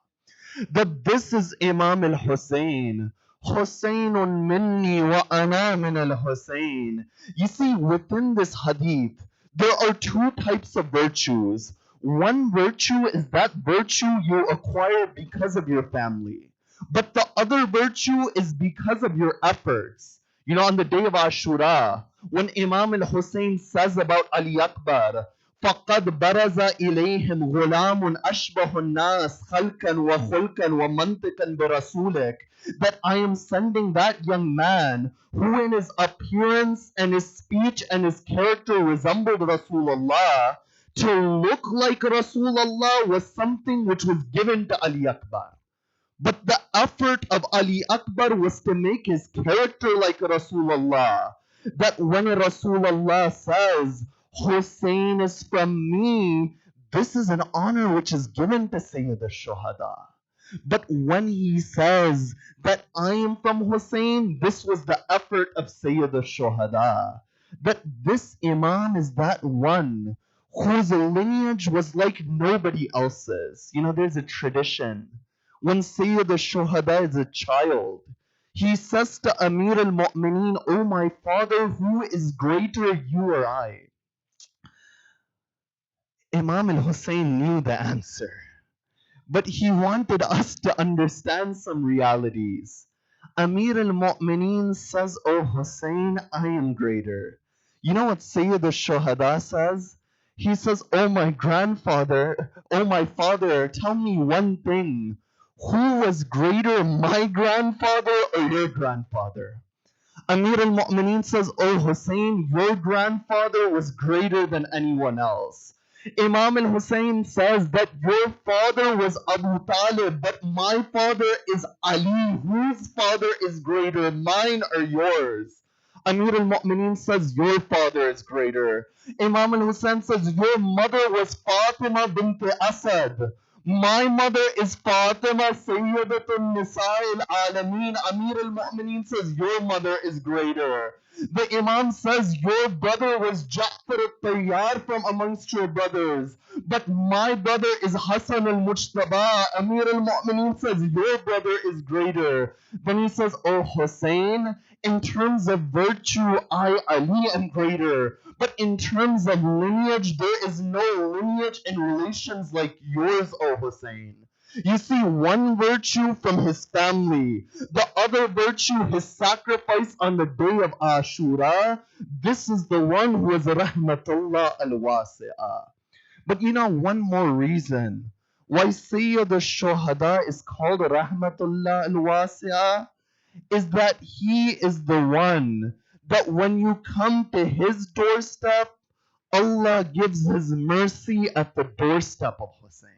That this is Imam al-Hussein. Husaynun minni wa ana min al-Hussein. You see, within this hadith, there are 2 types of virtues. One virtue is that virtue you acquire because of your family. But the other virtue is because of your efforts. You know, on the day of Ashura, when Imam al-Hussein says about Ali Akbar, فَقَدْ بَرَزَ إِلَيْهِمْ غُلَامٌ أَشْبَهُ النَّاسِ خَلْقًا وَخُلْقًا وَمَنْطِقًا بِرَسُولِكَ, that I am sending that young man who in his appearance and his speech and his character resembled Rasulullah. To look like Rasulullah was something which was given to Ali Akbar. But the effort of Ali Akbar was to make his character like Rasulullah. That when Rasulullah says, "Hussein is from me," this is an honor which is given to Sayyid al-Shuhada. But when he says that I am from Hussein, this was the effort of Sayyid al-Shuhada. That this Imam is that one whose lineage was like nobody else's. You know, there's a tradition. When Sayyid al-Shuhada is a child, he says to Amir al-Mu'mineen, "Oh my father, who is greater, you or I?" Imam al-Hussein knew the answer, but he wanted us to understand some realities. Amir al-Mu'mineen says, "Oh Hussein, I am greater." You know what Sayyid al-Shuhada says? He says, "Oh my grandfather, oh my father, tell me one thing. Who was greater, my grandfather or your grandfather?" Amir al-Mu'mineen says, "Oh Hussein, your grandfather was greater than anyone else." Imam al-Hussein says that your father was Abu Talib, but my father is Ali. Whose father is greater, mine or yours? Amir al-Mu'mineen says, your father is greater. Imam al-Hussein says, your mother was Fatima bint Asad. My mother is Fatima Sayyidatun Nisa'il Alameen. Amir al-Mu'mineen says, your mother is greater. The Imam says, your brother was Ja'far al-Tayyar from amongst your brothers. But my brother is Hassan al-Mujtaba. Amir al-Mu'mineen says, your brother is greater. Then he says, oh Hussein, in terms of virtue, I, Ali, am greater. But in terms of lineage, there is no lineage in relations like yours, O Hussein. You see, one virtue from his family, the other virtue, his sacrifice on the day of Ashura. This is the one who is Rahmatullah al-Wasi'ah. But you know, one more reason why Sayyid al-Shuhada is called Rahmatullah al-Wasi'ah is that he is the one that when you come to his doorstep, Allah gives his mercy at the doorstep of Hussein.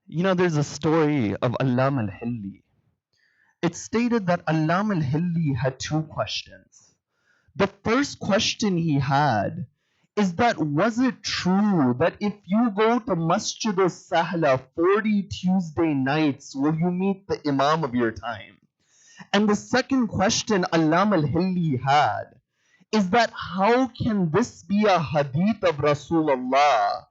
You know, there's a story of Allam al-Hilli. It's stated that Allam al-Hilli had two questions. The first question he had is that was it true that if you go to Masjid al-Sahla 40 Tuesday nights, will you meet the Imam of your time? And the second question Allam al-Hilli had is that how can this be a hadith of Rasulullah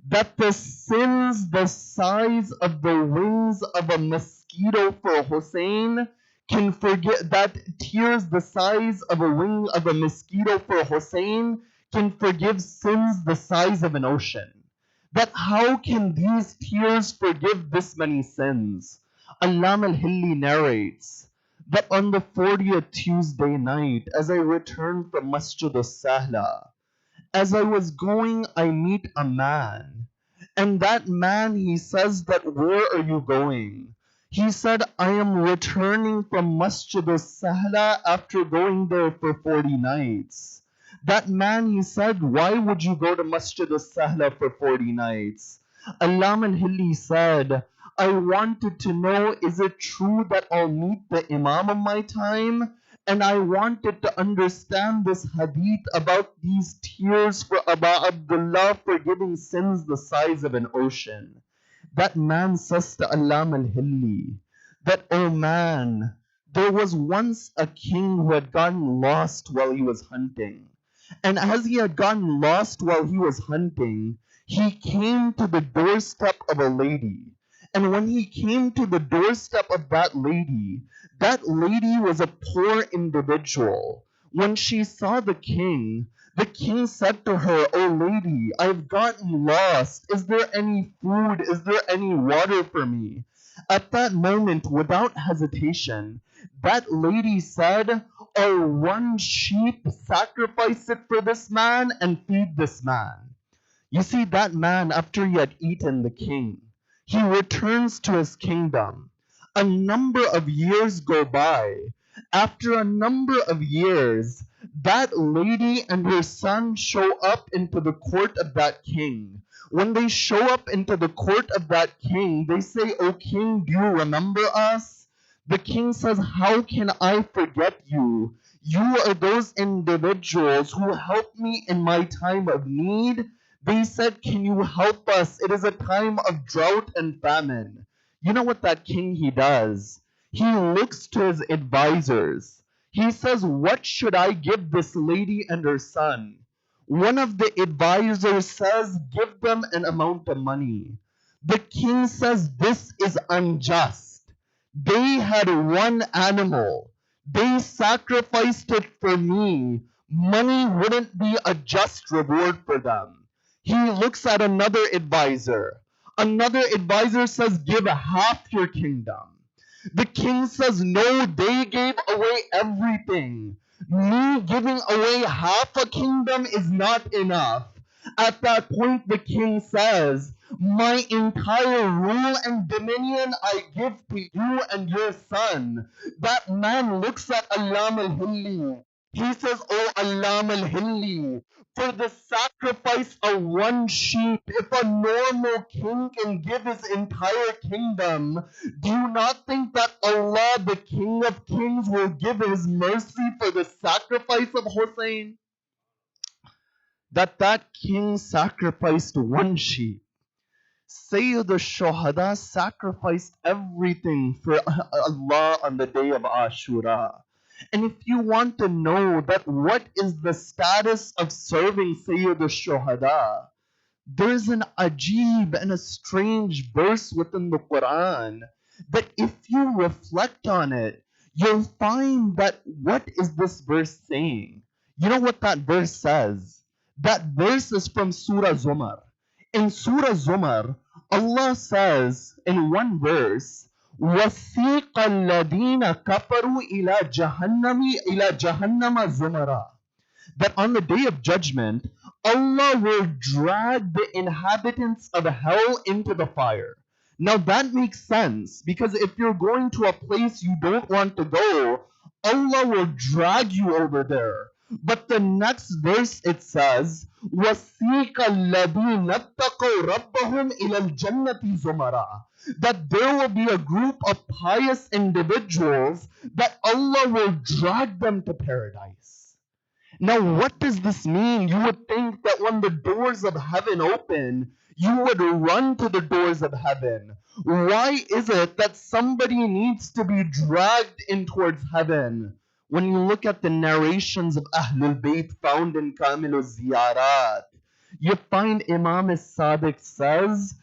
that the sins the size of the wings of a mosquito for Hussein can forget, that tears the size of a wing of a mosquito for Hussein can forgive sins the size of an ocean? That how can these tears forgive this many sins? Allam al-Hilli narrates that on the 40th Tuesday night, as I returned from Masjid al-Sahla, as I was going, I meet a man. And that man, he says that, where are you going? He said, I am returning from Masjid al-Sahla after going there for 40 nights. That man, he said, why would you go to Masjid al-Sahla for 40 nights? Allam al-Hilli said, I wanted to know, is it true that I'll meet the Imam of my time? And I wanted to understand this hadith about these tears for Aba Abdullah forgiving sins the size of an ocean. That man says to Allam al-Hilli that, oh man, there was once a king who had gotten lost while he was hunting. And as he had gotten lost while he was hunting, he came to the doorstep of a lady. And when he came to the doorstep of that lady was a poor individual. When she saw the king said to her, oh lady, I've gotten lost. Is there any food? Is there any water for me? At that moment, without hesitation, that lady said, oh, one sheep, sacrifice it for this man and feed this man. You see, that man, after he had eaten the king, he returns to his kingdom. A number of years go by. After a number of years, that lady and her son show up into the court of that king. When they show up into the court of that king, they say, O king, do you remember us? The king says, how can I forget you? You are those individuals who helped me in my time of need. They said, can you help us? It is a time of drought and famine. You know what that king he does? He looks to his advisors. He says, what should I give this lady and her son? One of the advisors says, give them an amount of money. The king says, this is unjust. They had one animal. They sacrificed it for me. Money wouldn't be a just reward for them. He looks at another advisor. Another advisor says, give half your kingdom. The king says, no, they gave away everything. Me giving away half a kingdom is not enough. At that point, the king says, my entire rule and dominion I give to you and your son. That man looks at Allam al-Hilli. He says, oh Allam al-Hilli, for the sacrifice of one sheep. If a normal king can give his entire kingdom, do you not think that Allah, the King of Kings, will give his mercy for the sacrifice of Hussein? That king sacrificed one sheep. Sayyid al-Shuhada sacrificed everything for Allah on the day of Ashura. And if you want to know that what is the status of serving Sayyid al-Shuhada, there's an ajib and a strange verse within the Quran that if you reflect on it, you'll find that what is this verse saying? You know what that verse says? That verse is from Surah Zumar. In Surah Zumar, Allah says in one verse, وَثِيقَ الَّذِينَ كَفَرُوا إِلَى جَهَنَّمَ زُمَرًا, that on the day of judgment, Allah will drag the inhabitants of hell into the fire. Now that makes sense, because if you're going to a place you don't want to go, Allah will drag you over there. But the next verse it says, وَسِيقَ الَّذِينَ اتَّقَوْا رَبَّهُمْ إِلَى الْجَنَّةِ زُمَرًا, that there will be a group of pious individuals that Allah will drag them to paradise. Now, what does this mean? You would think that when the doors of heaven open, you would run to the doors of heaven. Why is it that somebody needs to be dragged in towards heaven? When you look at the narrations of Ahlul Bayt found in Kamil al-Ziyarat, you find Imam al-Sadiq says,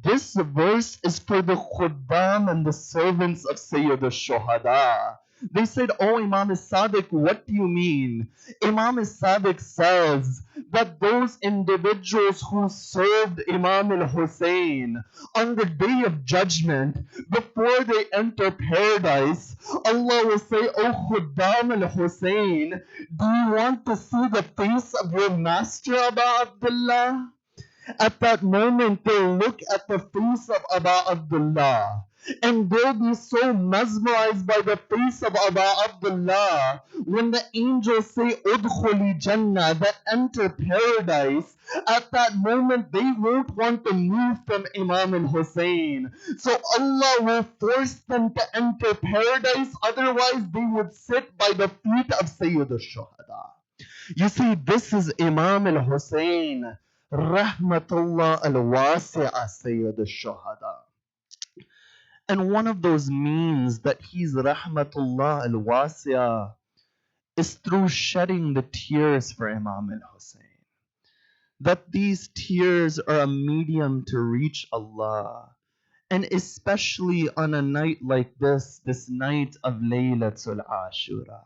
this verse is for the khuddam and the servants of Sayyid al-Shuhada. They said, oh Imam al-Sadiq, what do you mean? Imam al-Sadiq says that those individuals who served Imam al-Hussein on the day of judgment, before they enter paradise, Allah will say, oh Khuddam al-Hussein, do you want to see the face of your master Abu Abdullah? At that moment, they'll look at the face of Abu Abdullah, and they'll be so mesmerized by the face of Abu Abdullah when the angels say, Udkhuli Jannah, that enter paradise. At that moment, they won't want to move from Imam al-Hussein. So Allah will force them to enter paradise, otherwise they would sit by the feet of Sayyid al-Shuhada. You see, this is Imam al-Hussein, Rahmatullah al-Wasi'a Sayyid al-Shuhada. And one of those means that he's Rahmatullah al-Wasi'a is through shedding the tears for Imam al-Hussein. That these tears are a medium to reach Allah. And especially on a night like this night of Laylatul Ashura.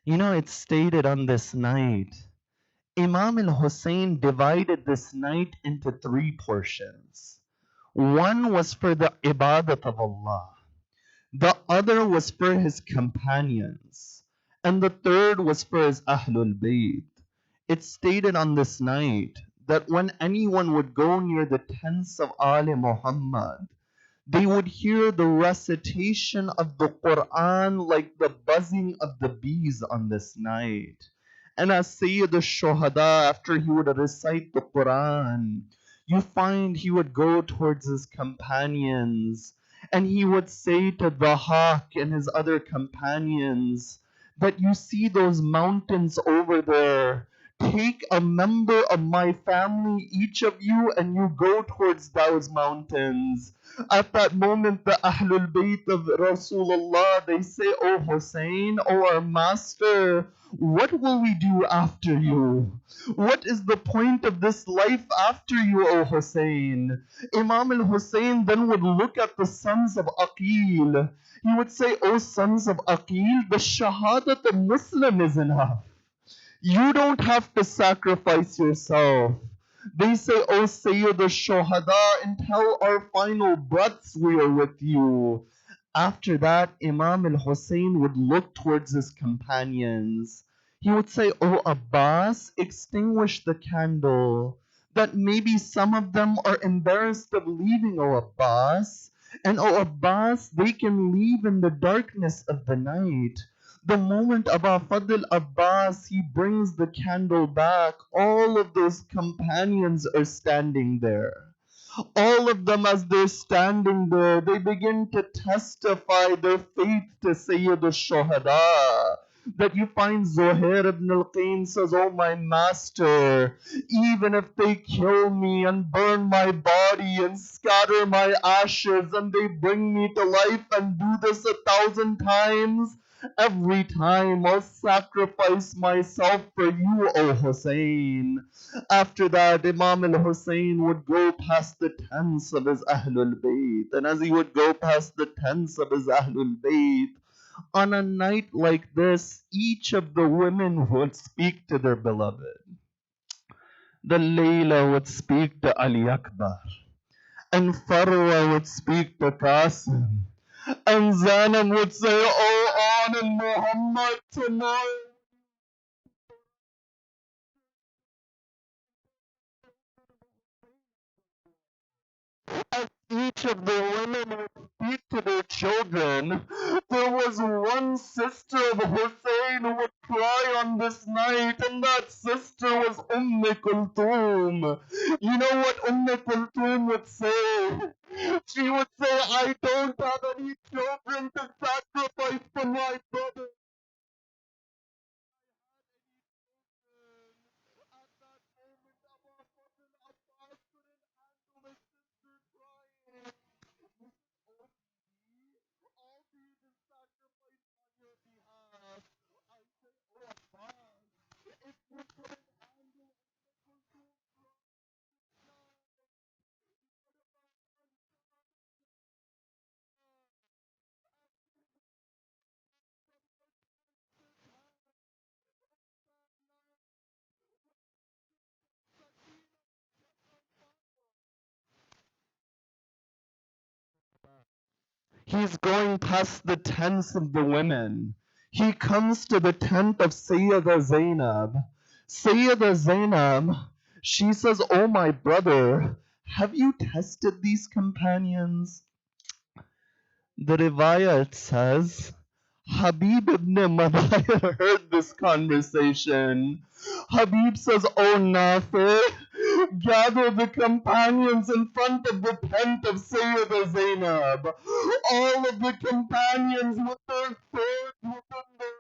You know, it's stated on this night, Imam al-Hussein divided this night into 3 portions. One was for the ibadat of Allah. The other was for his companions. And the third was for his Ahlul Bayt. It's stated on this night that when anyone would go near the tents of Ali Muhammad, they would hear the recitation of the Quran like the buzzing of the bees on this night. And as Sayyid al-Shuhada, after he would recite the Quran, you find he would go towards his companions and he would say to Dhahak and his other companions that you see those mountains over there. Take a member of my family, each of you, and you go towards those mountains. At that moment, the Ahlul Bayt of Rasulullah, they say, O Hussein, O our master, what will we do after you? What is the point of this life after you, O Hussein? Imam al-Hussein then would look at the sons of Aqil. He would say, O sons of Aqil, the shahadat of Muslim is enough. You don't have to sacrifice yourself. They say, O Sayyid al-Shuhada, until our final breaths we are with you. After that, Imam al-Hussein would look towards his companions. He would say, O Abbas, extinguish the candle. That maybe some of them are embarrassed of leaving, O Abbas. And O Abbas, they can leave in the darkness of the night. The moment Aba Fadl Abbas, he brings the candle back, all of those companions are standing there. All of them, as they're standing there, they begin to testify their faith to Sayyid al-Shuhada. That you find Zuhair ibn al-Qayn says, "Oh my master, even if they kill me and burn my body and scatter my ashes and they bring me to life and do this 1,000 times, every time I'll sacrifice myself for you, O Hussein." After that, Imam al-Hussein would go past the tents of his Ahlul Bayt. And as he would go past the tents of his Ahlul Bayt, on a night like this, each of the women would speak to their beloved. The Layla would speak to Ali Akbar, and Farwa would speak to Qasim, and Zainab would say, "Oh, on and Muhammad tomorrow." As each of the women would speak to their children, there was one sister of Hussein who would cry on this night, and that sister was Kulthum. You know what Kulthum would say? She would say, "I don't have any children to sacrifice for my brother." At that moment, Abu Bakr Abbas couldn't handle his sister crying. I'll be the sacrifice on your behalf. I say, "Oh Abbas, if you couldn't handle Kulthum crying, what about He's going past the tents of the women. He comes to the tent of Sayyida Zainab. Sayyida Zainab, she says, "Oh my brother, have you tested these companions?" The riwayat says, Habib ibn Madayr heard this conversation. Habib says, "Oh Nafi, gather the companions in front of the tent of Sayyida Zainab." All of the companions with their swords within their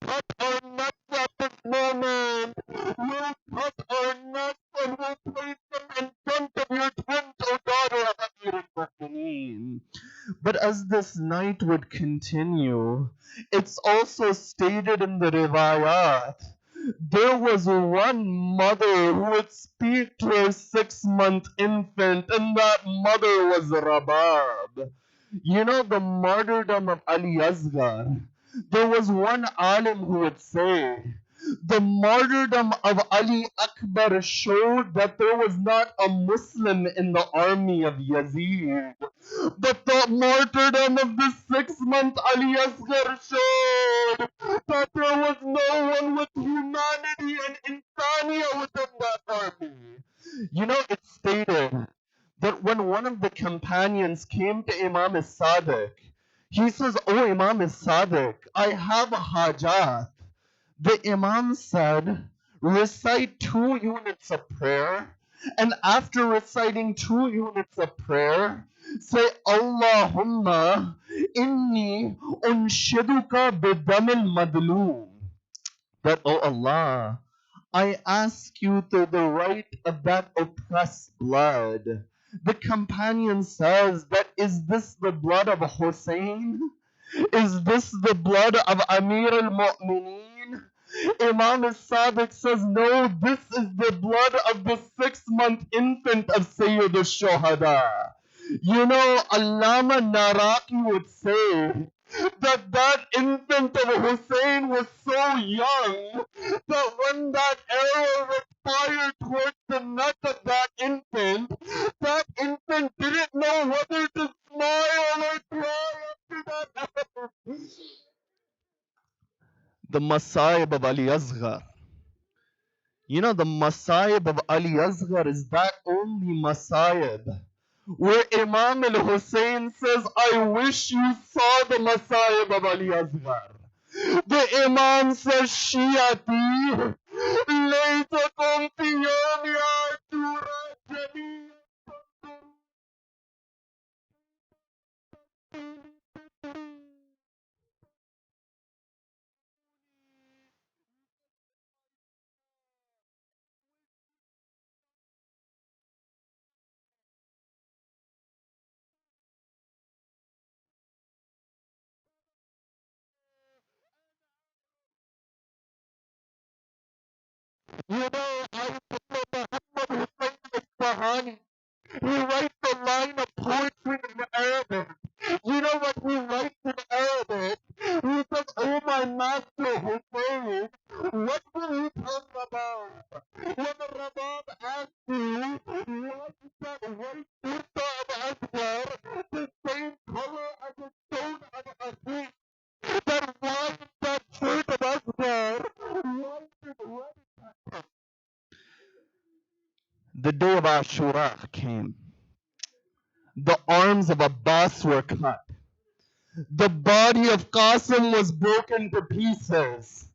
cut our nuts at this moment. We'll cut our nuts and we'll place them in front of your tent, O daughter of Amir al-Mu'mineen. But as this night would continue, it's also stated in the riwayat, there was one mother who would speak to her 6-month infant, and that mother was Rabab. You know the martyrdom of Ali Asghar. There was one alim who would say, the martyrdom of Ali Akbar showed that there was not a Muslim in the army of Yazid. But the martyrdom of the 6-month Ali Asghar showed that there was no one with humanity and insania within that army. You know, it's stated that when one of the companions came to Imam as-Sadiq, he says, "Oh Imam as-Sadiq, I have a hajat." The Imam said, "Recite 2 units of prayer, and after reciting 2 units of prayer, say, Allahumma inni unshiduka bidamil madloom." That, "Oh Allah, I ask you through the right of that oppressed blood." The companion says, that is this the blood of Hussein? Is this the blood of Amir al-Mu'mineen? Imam al-Sadiq says, no, this is the blood of the 6-month infant of Sayyid al-Shuhada. You know, Allama Naraki would say that that infant of Hussein was so young that when that arrow was fired towards the neck of that infant didn't know whether to smile or cry after that arrow. The Masayib of Ali Asghar. You know, the masayib of Ali Asghar is that only masayib where Imam al-Hussein says, I wish you saw the masayib of Ali Asghar. The Imam says, Shiati, laytakum fi yawmi Ashura jami'an. You know, I Muhammad Hussein Isfahani. He writes a line of poetry in Arabic. You know what he writes in Arabic? He says, oh my master Hussein, what will you talk about? When the Rabab asks you, what is that white kurta of Asghar, the same color as the stone of Asif? Then why is that shirt of Asghar? Why is it red? The day of Ashura came. The arms of Abbas were cut. The body of Qasim was broken to pieces.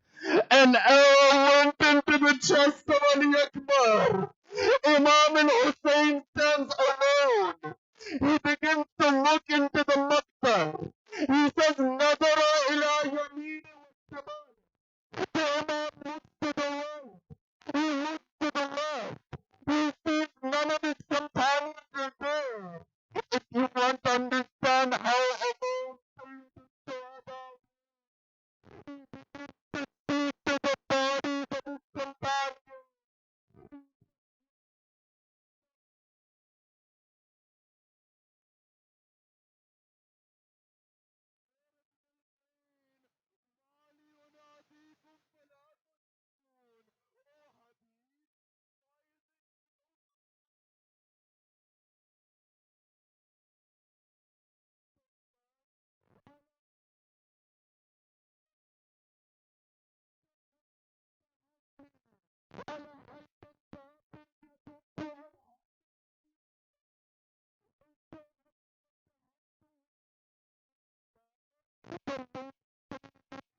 An arrow went into the chest of Ali Akbar. Imam al-Hussein stands alone. He begins to look into the maqbar. He says, Nadara ila yameen wa shamal. The Imam looks to the right. He looks to the left. He sees none of his companions are there. If you want to understand how alone the Sahaba speak to the bodies of his companions.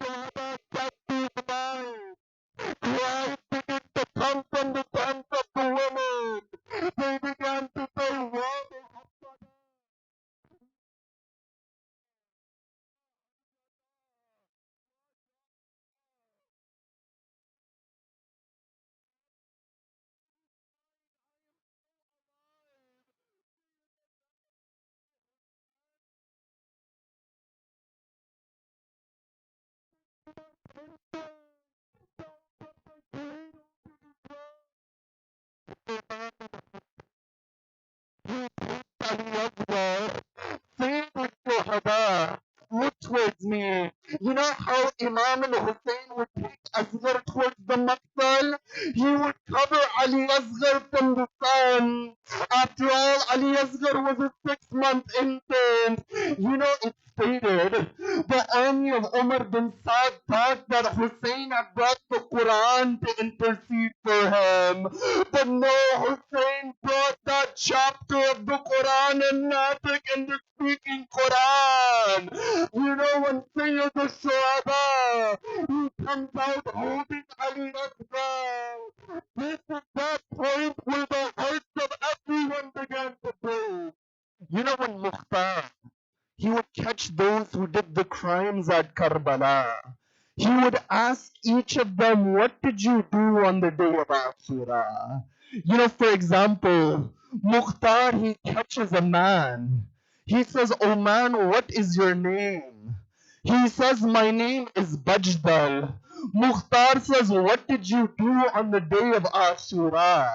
Sahaba kept his mind. Cries began to come from the hands of the women. They began to say, what? Favorite Sahaba, look towards me. You know how Imam al-Hussein would take Asghar towards the Maqtal? He would cover Ali Asghar from the sun. After all, Ali Asghar was a 6-month infant. You know, it's stated the army of Umar bin Saad thought that Hussein had brought the Quran to intercede for him. But no, Hussein brought that chapter of the Quran and Natik and the speaking Quran. You know when Sayyid al-Shuhada, he comes out holding Ali Akbar. This is that point where the hearts of everyone began to break. You know when Mukhtar, he would catch those who did the crimes at Karbala. He would ask each of them, what did you do on the day of Ashura? You know, for example, Mukhtar, he catches a man. He says, oh man, what is your name? He says, my name is Bajdal. Mukhtar says, what did you do on the day of Ashura?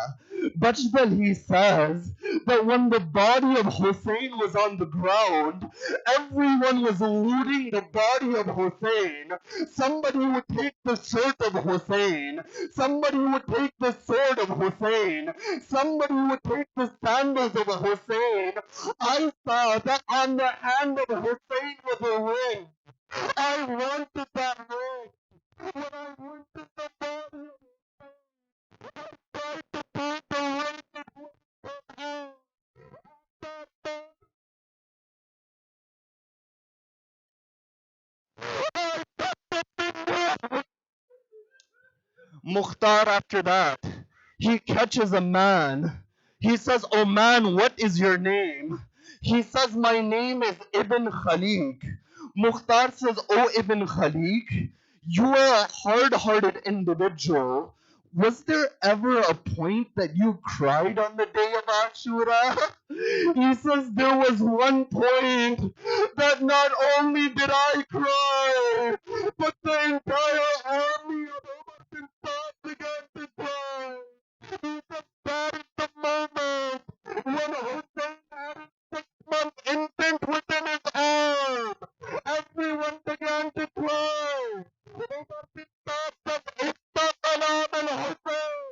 Bajdal, he says, that when the body of Hussein was on the ground, everyone was looting the body of Hussein. Somebody would take the shirt of Hussein. Somebody would take the sword of Hussein. Somebody would take the sandals of Hussein. I saw that on the hand of Hussein was a ring. I wanted that ring. When I wanted the body of Hussein, Mukhtar, after that, he catches a man. He says, "Oh man, what is your name?" He says, "My name is Ibn Khalik." Mukhtar says, "Oh Ibn Khalik, you are a hard-hearted individual. Was there ever a point that you cried on the day of Ashura?" He says, "There was one point that not only did I cry, but the entire army of Umar bin Saad began to cry." He said, "That is the moment when Hussein had his 6-month infant within his arm. Everyone began to cry. Umar bin Saad said, "Ittaqala al-Hussein."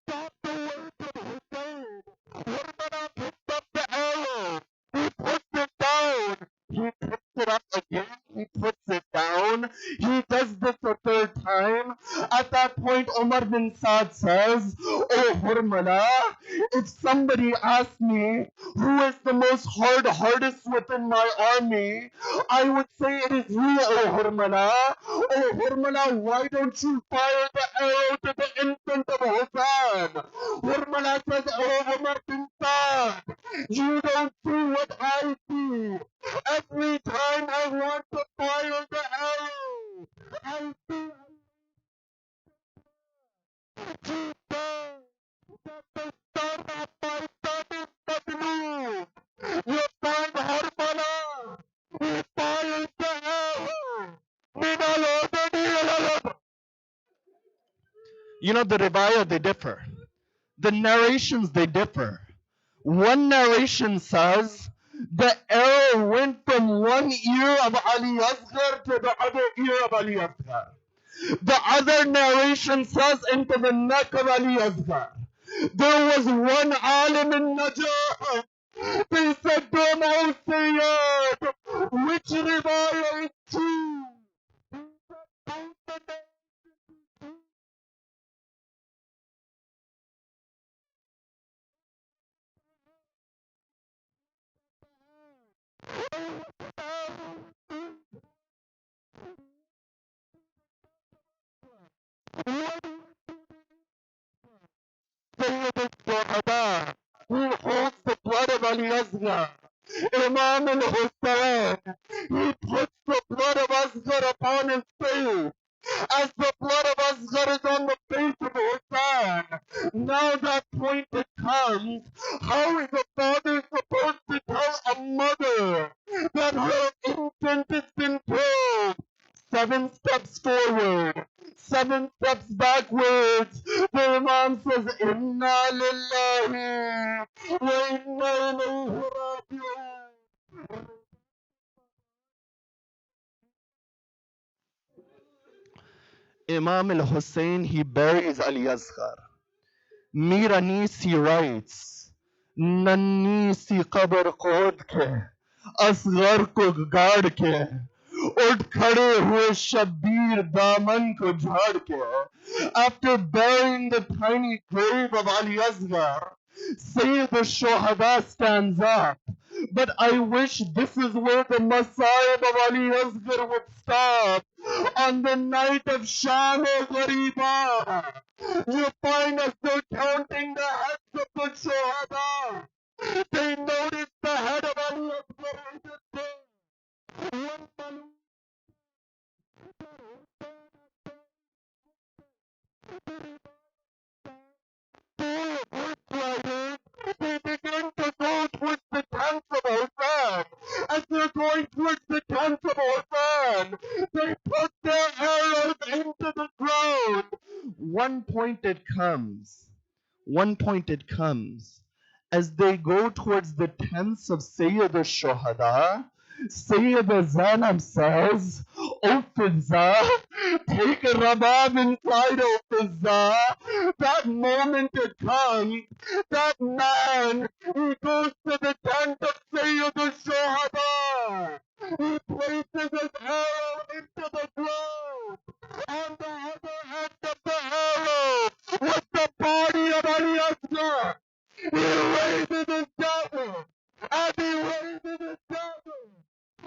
Stop the words of Hussein. Hurmana picked up the arrow. He puts it down. He picks it up again. He puts it down. He does this a third time. At that point, Umar bin Saad says, "Oh Hurmala, if somebody asks me who is the most hardest within my army, I would say it is you, oh Hurmala. Oh Hurmala, why don't you fire the arrow to the infant of Hussein?" Hurmala says, "Oh Umar bin Saad, you don't see what I see. Every time I want to fire the arrow, I see Jesus that the son of my son is Majnun. You find Harbala. He fires the arrow. You know, the riwayah, they differ. The narrations, they differ. One narration says the arrow went from one ear of Ali Asghar to the other ear of Ali Asghar. The other narration says into the neck of Ali Asghar. There was one alim in Najaf. They said, "Don't know, Sayyid, which riwayah is true?" He said, "Both the Sayyid al-Shuhada, who holds the blood of Ali Asghar, Imam al-Hussein, he puts the blood of Asghar upon his face. As the blood of Asghar is on the face of Hussein, now that point it comes, how is a father supposed to tell a mother that her infant has been killed? 7 steps forward, 7 steps backwards. The Imam says, "Inna lillahi wa inna ilayhi raji'un." Imam al-Hussein, he buries Ali Asghar. Mir Anis, he writes, "Nanni si qabr khod ke, asghar ko gaad ke, उठ खड़े हुए शब्बीर दामन को झाड़ के." After burying the tiny grave of Ali Asghar, Sayyid al-Shuhada stands up. But I wish this is where the Messiah of Ali Asghar would stop. On the night of Sham al-Ghariba, you find us they're counting the heads of the Shuhada. They noticed the head of Ali Asghar in the day. One man they begin to go towards the tents of Hussein. As they're going towards the tents of Hussein, they put their arrows into the ground. One point it comes, as they go towards the tents of Sayyid al-Shuhada, Sayyid Zainab says, "O Fizza, take a rabab inside, O Fizza." That moment it comes, that man, he goes to the tent of Sayyid al-Shuhada. He places his arrow into the ground. On the other end of the arrow was the body of Ali Asghar. He raises his dagger. As he raises his dagger,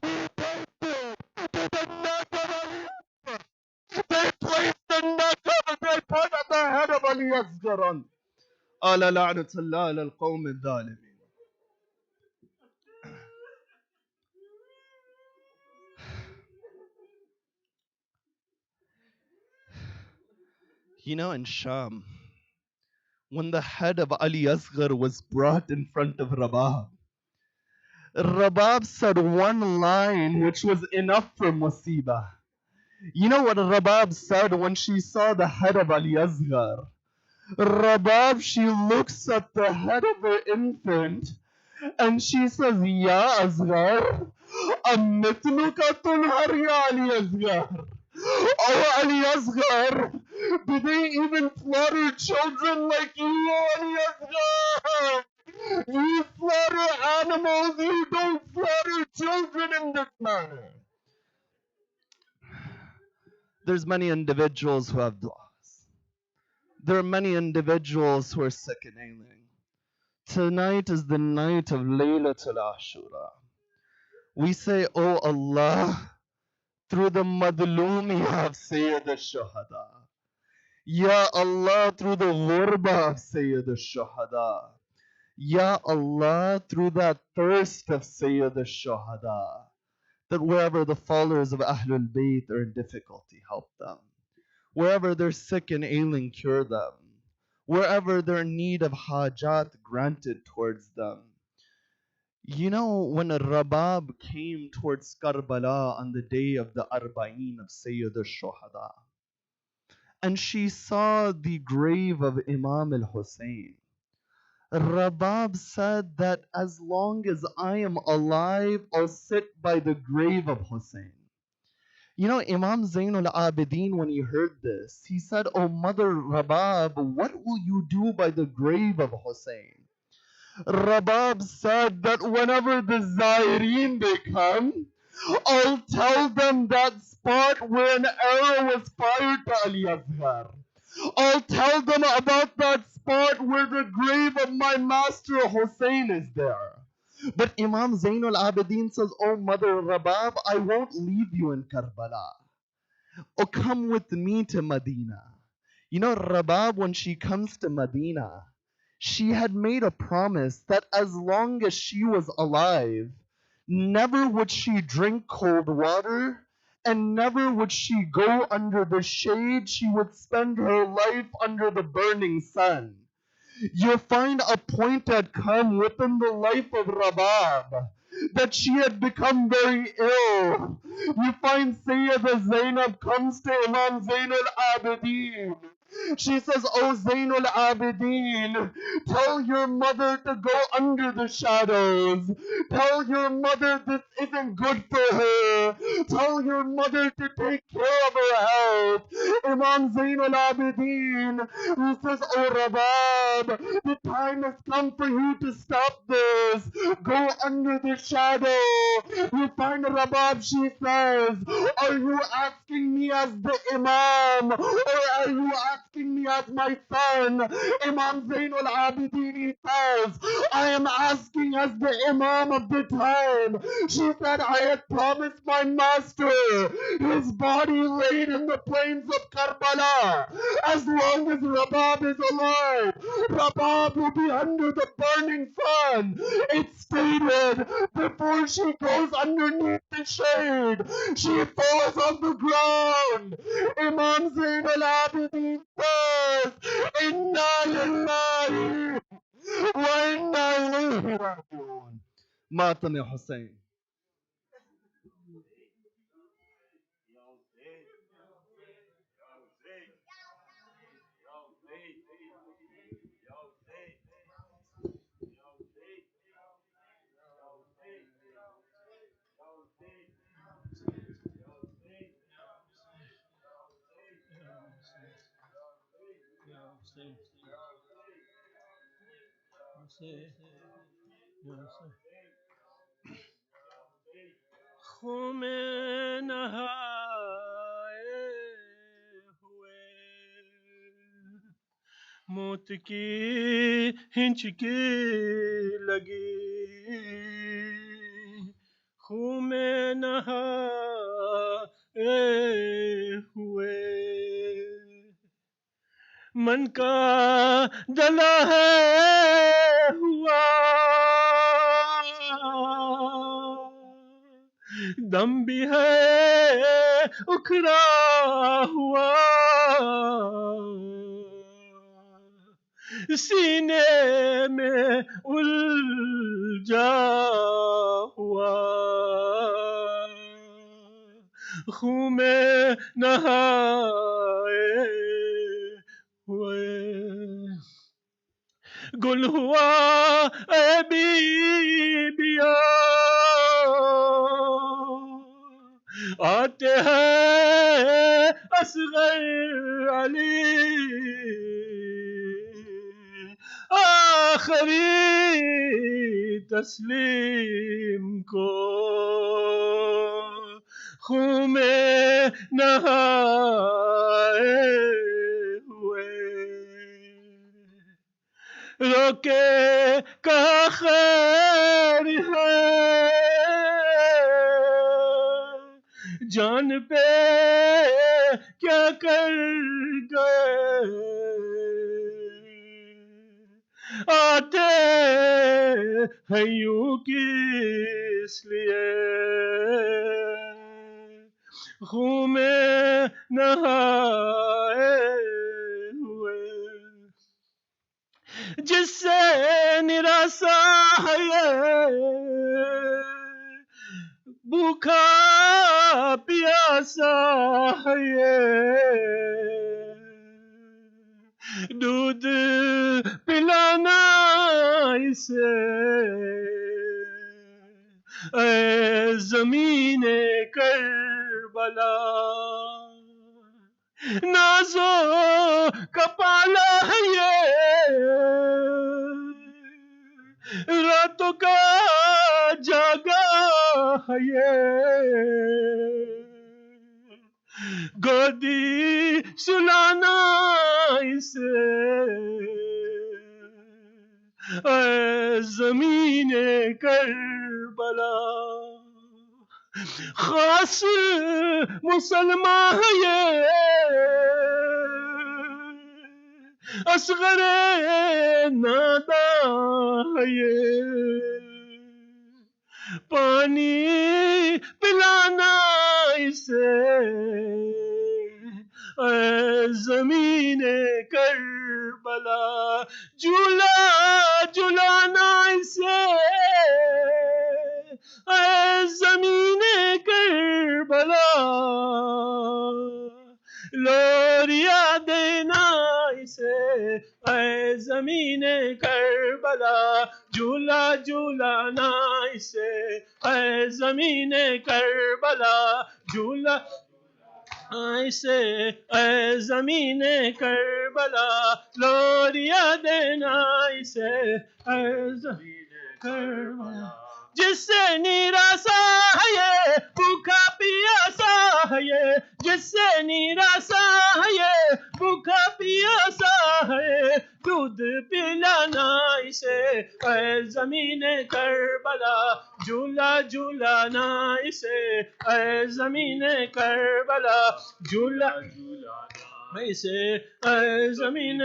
he takes it to the neck of Ali Asghar. They علي أصغر ألا لعنة الله على القوم الظالمين. You know, in Sham, when the head of Ali Asghar was brought in front of Rabab, Rabab said one line which was enough for Musiba. You know what Rabab said when she saw the head of Ali Asghar? Rabab, she looks at the head of her infant and she says, Ya Asghar, Amitluka tunhar ya Ali Asghar. Oh, Ali Asghar, do they even slaughter children like you, Ali Asghar? You slaughter animals, you don't slaughter children in this manner. There's many individuals who have du'as. There are many individuals who are sick and ailing. Tonight is the night of Laylatul Ashura. We say, Oh Allah, through the madlumiyah of Sayyid al-Shuhada. Ya Allah, through the ghurba of Sayyid al-Shuhada. Ya Allah, through that thirst of Sayyid al-Shuhada, that wherever the followers of Ahlul Bayt are in difficulty, help them. Wherever they're sick and ailing, cure them. Wherever they're in need of hajat, granted towards them. You know, when Rabab came towards Karbala on the day of the Arba'een of Sayyid al-Shuhada, and she saw the grave of Imam al-Hussein, Rabab said that as long as I am alive, I'll sit by the grave of Hussein. You know, Imam Zainul Abidin, when he heard this, he said, Oh Mother Rabab, what will you do by the grave of Hussein? Rabab said that whenever the Zaireen they come, I'll tell them that spot where an arrow was fired to Ali Asghar. I'll tell them about that spot where the grave of my master Hussein is there. But Imam Zainul Abidin says, Oh Mother Rabab, I won't leave you in Karbala. Oh, come with me to Medina. You know, Rabab, when she comes to Medina, she had made a promise that as long as she was alive, never would she drink cold water, and never would she go under the shade. She would spend her life under the burning sun. You find a point had come within the life of Rabab that she had become very ill. You find Sayyida Zainab comes to Imam Zainul Abidin. She says, Oh Zainul Abidin, tell your mother to go under the shadows. Tell your mother this isn't good for her. Tell your mother to take care of her health. Imam Zainul Abidin, he says, Oh Rabab, the time has come for you to stop this. Go under the shadow. You find Rabab, she says, Are you asking me as the Imam? Or are you asking me as my son? Imam Zainul Abidin, he says, I am asking as the Imam of the time. She said, I had promised my master his body laid in the plains of Karbala. As long as Rabab is alive, Rabab will be under the burning sun. It's stated before she goes underneath the shade, she falls on the ground. Imam Zainul Abidin says, Inna lillahi wa inna ilayhi raji'un. Matam ya Hussein. मौत की हिंचकी लगी खून में नहाए हुए من کا جلا ہے ہوا دم بھی ہے اکھڑا ہوا سینے میں الجھا ہوا خون میں نہائے ہوئے گل ہوا اے بی بیا آتے ہیں اصغر علی آخری تسلیم کو خون میں نہائے ہوئے روکے کہاں خیر ہے جان پہ کیا کر گئے آتے ہیں یوں کس لیے خون میں نہائے ہوئے جس سے نراسا ہے یہ بھوکا پیاسا ہے یہ دودھ پلانا اسے اے زمین کربلا نازو کپالا ہے یہ راتوں کا جاگا ہے یہ گودی سلانا اسے اے زمین کربلا خاص مسلمان ہے یہ اصغر ناداں ہے یہ پانی پلانا اسے اے زمین کربلا جھولا جھولانا اسے اے زمین کربلا لوریا دینا اسے اے زمین کربلا جھولا جھولانا اسے اے زمین کربلا جھولا اسے اے زمین کربلا لوریا دینا اسے اے زمین کربلا جس سے نراسا ہے یہ بھوکا پیاسا ہے یہ جس سے نراسا ہے یہ بھوکا پیاسا ہے دودھ پلانا اسے اے زمین کربلا جھولا جھولانا اسے اے زمین کربلا جھولا جھولانا اسے اے زمین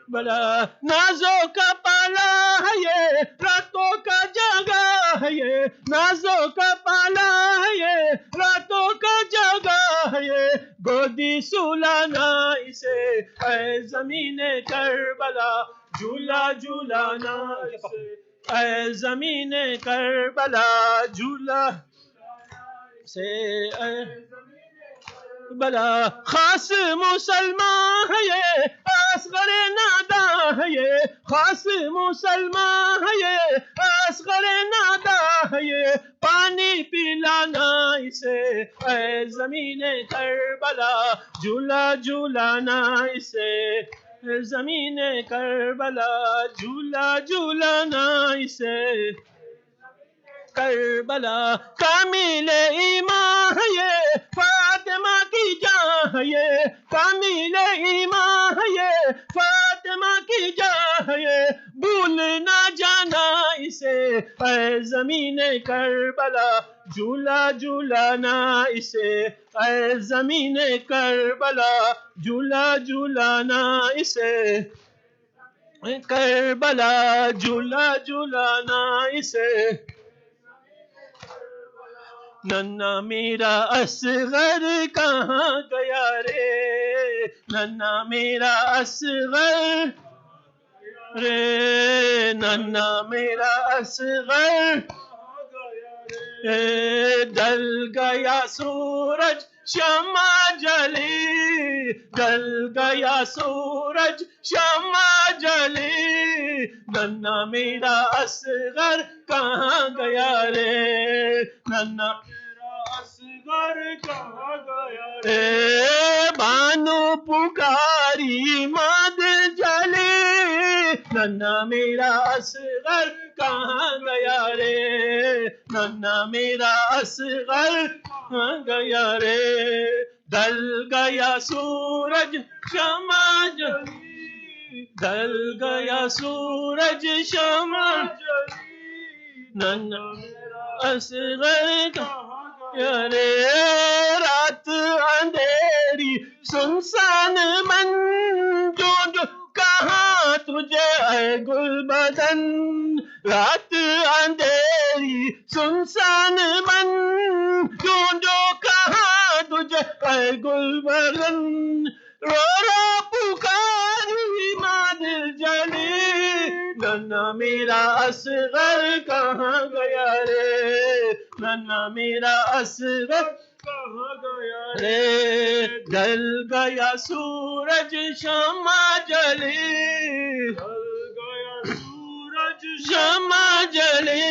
بلا نازوں کا پالا ہے یہ راتوں کا جاگا ہے یہ نازوں کا پالا ہے یہ راتوں کا جاگا ہے یہ گودی سلانا اسے اے زمین کربلا جھولا جھولانا اسے اے زمین کربلا جھولا سے اے بلا خاص مسلمان ہے یہ اصغر نادا ہے یہ خاص مسلمان ہے یہ اصغر نادا ہے یہ پانی پلانا اسے اے زمین کربلا جھولا جھولانا اسے اے زمین کربلا جھولا جھولانا اسے کربلا کامل ایمان ہے یہ فاطمہ کی جان ہے یہ کامل ایمان ہے یہ فاطمہ کی جان ہے یہ بھول نہ جانا اسے اے زمین کربلا جھولا جھولانا اسے اے زمین کربلا جھولا جھولانا اسے کربلا جھولا جھولانا اسے ننا میرا اصغر کہاں گیا رے ننا میرا اصغر رے ننا میرا اصغر ڈل گیا سورج شمع جلی ڈل گیا سورج شمع جلی ننا میرا اصغر کہاں گیا رے ننا میرا اصغر کہاں گیا رے بانو پکاری ماں دل جلی ننا میرا اصغر کہاں گیا رے ننا میرا اصغر کہاں گیا رے ڈل گیا سورج شمع جلی ڈل گیا سورج شمع جلی ننا میرا اصغر کہاں گیا رے رات اندھیری سنسان من جو کہاں تجھے اے گل بدن رات اندھیری سنسان من جو کہاں تجھے اے گل بدن رو رو پکاری ماں دل جلی ننا میرا اصغر کہاں گیا رے ننا میرا اصغر کہاں گیا رے ڈل گیا سورج شمع جلی ڈل گیا سورج شمع جلی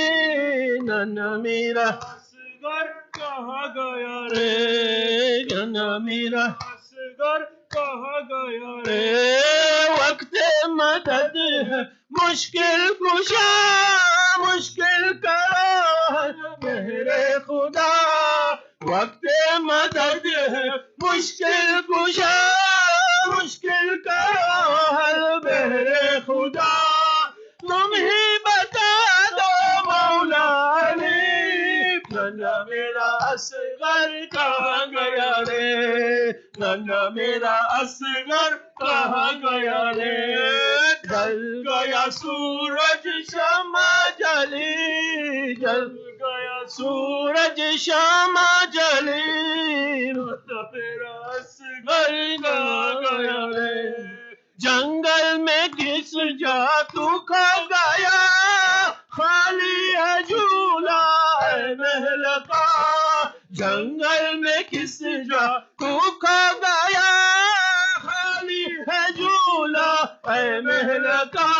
ننا میرا اصغر کہاں گیا رے ننا میرا اصغر کہاں گیا رے وقت مدد ہے مشکل کشا مشکل کرو میرے خدا وقت مدد ہے مشکل کشا مشکل کرو حل میرے خدا تم ہی بتا دو مولا علی ننا میرا اصغر کہاں گیا رے ننا میرا اصغر کہاں گیا رے ڈل گیا سورج شمع جلی جل گیا سورج شمع جلی میرا اصغر کہاں گیا رے جنگل میں کس جا تو کھو گیا خالی ہے جھولا اے محل کا جنگل میں کس جا تو کھو گیا خالی ہے جھولا اے محل کا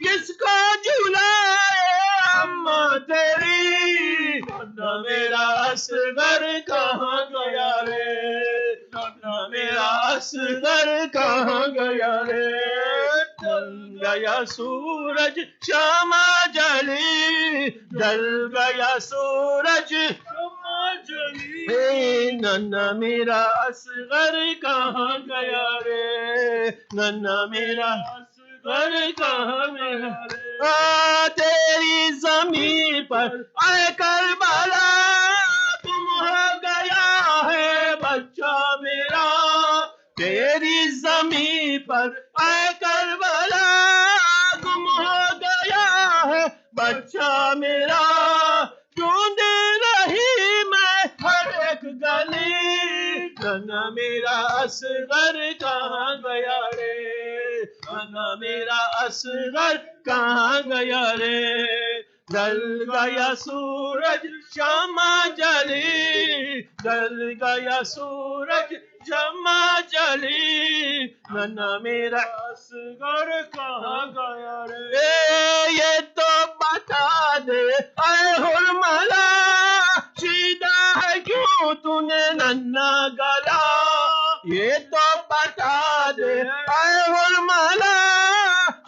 کس کو جھولائے اماں تیری ننا میرا اصغر کہاں گیا رے ننا میرا اصغر کہاں گیا رے ڈل گیا سورج شمع جلی ڈل گیا سورج شمع جلی ننا میرا اصغر کہاں گیا رے ننا میرا اصغر کہاں گیا رے تیری زمین پر اے کربلا تم ہو گیا ہے بچہ میرا تیری زمین پر اے کربلا تم ہو گیا ہے بچہ میرا ڈھونڈ رہی میں ہر ایک گلی ننا میرا اصغر کہاں گیا رے ننا میرا اصغر کہاں گیا رے ڈل گیا سورج شمع جلی ڈل گیا سورج شمع جلی ننا میرا اصغر کہاں گیا رے یہ تو بتا دے اے حرملا سیدھا ہے کیوں تو نے ننا گلا یہ تو بتا دے اے حرملا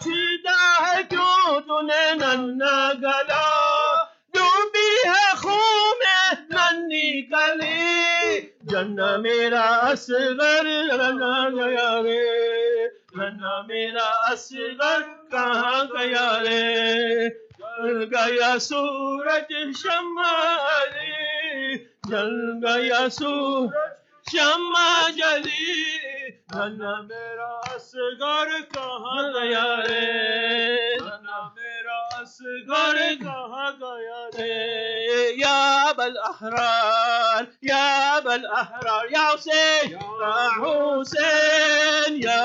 سیدھا ہے کیوں تو نے ننا گلا ڈوبی ہے خون میں ننی گلی جنا میرا اصغر رنا گیا رے ننا میرا اصغر کہاں گیا رے گیا سورج شمع جلی، جل گیا سورج شمع جلی، نانا میرا اصغر کہاں گیا رے، نانا میرا اصغر کہاں گیا رے، یا بالاحرار یا بالاحرار، یا حسین یا حسین یا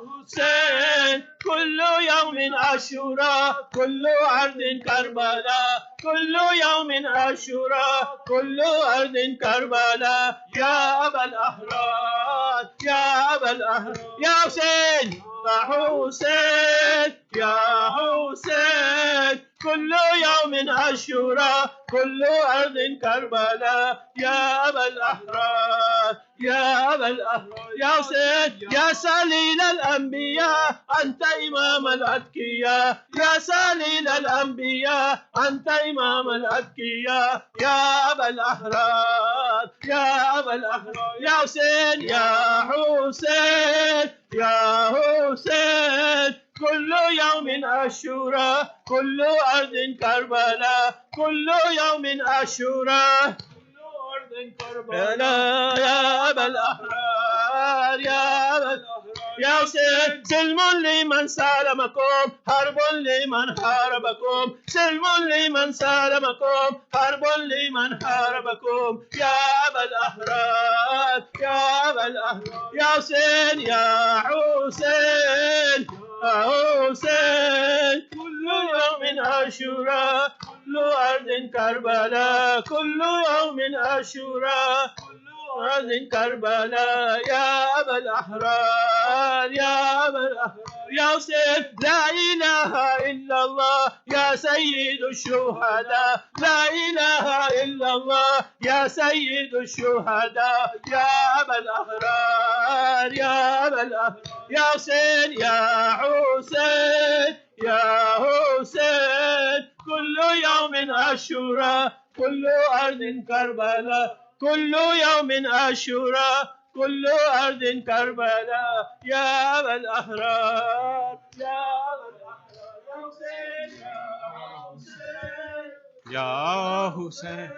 حسین، كل يوم عاشوراء، كل أرض كربلاء، كل يوم عاشوراء، كل أرض كربلاء، يا أبا الأحرار يا أبا الأحرار، يا حسين يا حسين يا حسين، كل يوم عاشوراء، كل أرض كربلاء، يا أبا الأحرار يا أبا الأحرار، يا حسين يا سليل الأنبياء، أنت إمام الأتقياء، يا سليل الأنبياء، أنت إمام الأتقياء، يا أبا الأحرار يا أبا الأحرار، يا حسين يا حسين يا حسين، كل يوم عاشوراء، كل أرض كربلاء، كل يوم عاشوراء، كربلاء، يا أبا الأحرار يا أبا الأحرار، يا حسين سلم لمن سالمكم، حرب لمن حاربكم، سلم لمن سالمكم، حرب لمن حاربكم، يا أبا الأحرار يا أبا الأحرار، يا حسين يا حسين يا حسين، كل يوم عاشوراء، كل أرض كربلاء، كل يوم عاشوراء، كل أرض كربلاء، يا أبا الأحرار يا أبا الأحرار، يا حسين لا إله إلا الله يا سيد الشهداء، لا إله إلا الله يا سيد الشهداء، يا أبا الأحرار يا أبا الأحرار، يا حسين يا حسين يا حسين، كل يوم عاشوراء، كل أرض كربلاء، كل يوم عاشوراء، كل أرض كربلاء، يا أبا الأحرار يا أبا الأحرار، يا حسين يا حسين،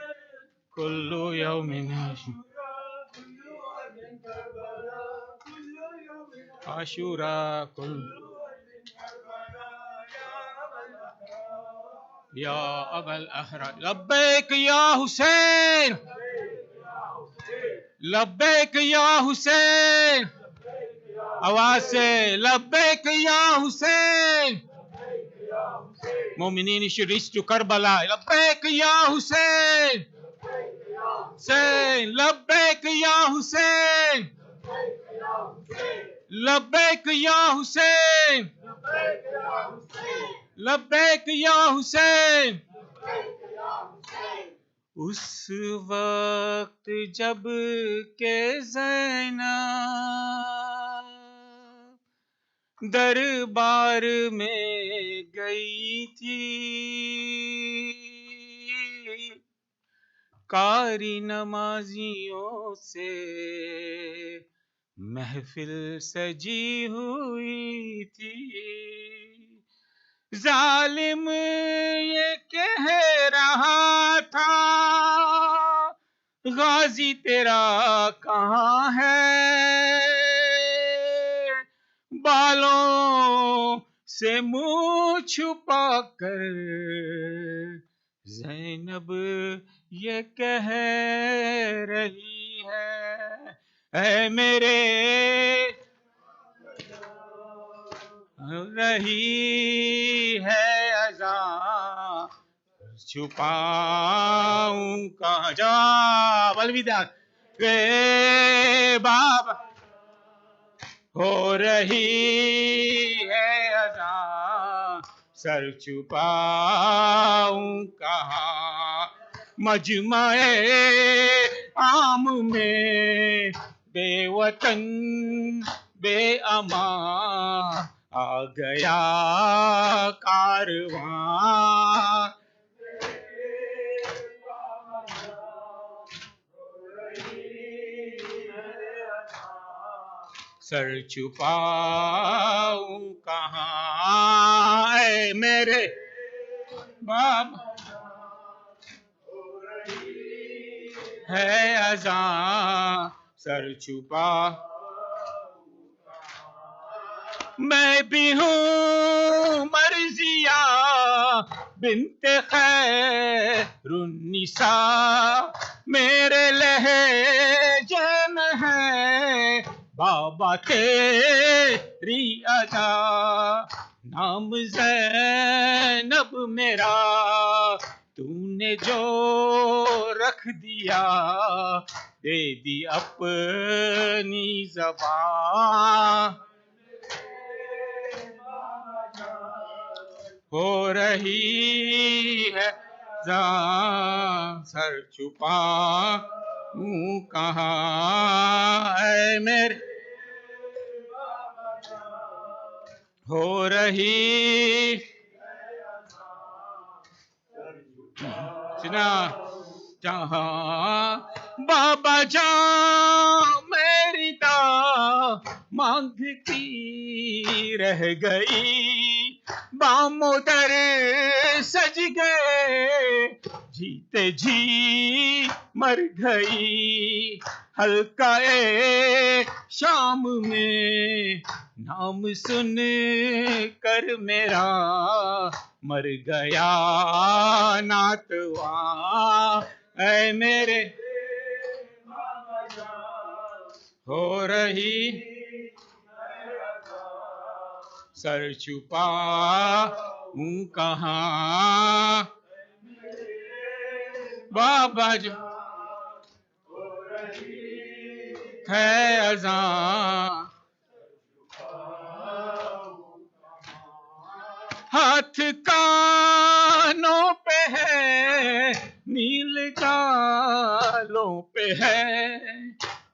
كل يوم عاشوراء، كل أرض كربلاء، كل يوم عاشوراء، كل يا أبا الأحرار، لبيك يا حسين لبيك يا حسين، آواز سے لبیک یا حسین، مومنین should reach to Karbala، لبیک یا حسین، حسین لبیک یا حسین، لبیک یا حسین، لبیک یا حسین، اس وقت جب کہ زینب دربار میں گئی تھی، قاری نمازیوں سے محفل سجی ہوئی تھی، ظالم یہ کہہ رہا تھا غازی تیرا کہاں ہے، بالوں سے منہ چھپا کر زینب یہ کہہ رہی ہے، اے میرے رہی ہے اذان چھپاؤں کہاں، جواب الوداع اے بابا، ہو رہی ہے اذان سر چھپاؤں کہاں، مجمع عام میں بے وطن بے امان آ گیا کارواں، سر چھپاؤں کہاں، اے میرے بابا ہے اذان سر چھپا میں بھی ہوں مرضیہ بنت خیر النساء میرے لہجے میں ہے بابا تیری ادا نام زینب میرا تو نے جو رکھ دیا دے دی اپنی زبان ہو رہی ہے سر چھپا ہوں کہاں اے میرے ہو رہی سنا جہاں بابا جان میری تا مانگتی رہ گئی بامو در سج گئے جیتے جی مر گئی حلقہ شام میں نام سن کر میرا مر گیا ناتواں اے میرے ہو رہی سر چھپا ہوں کہاں بابا جو ہے اذان ہاتھ کانوں پہ ہے نیل گالوں پہ ہے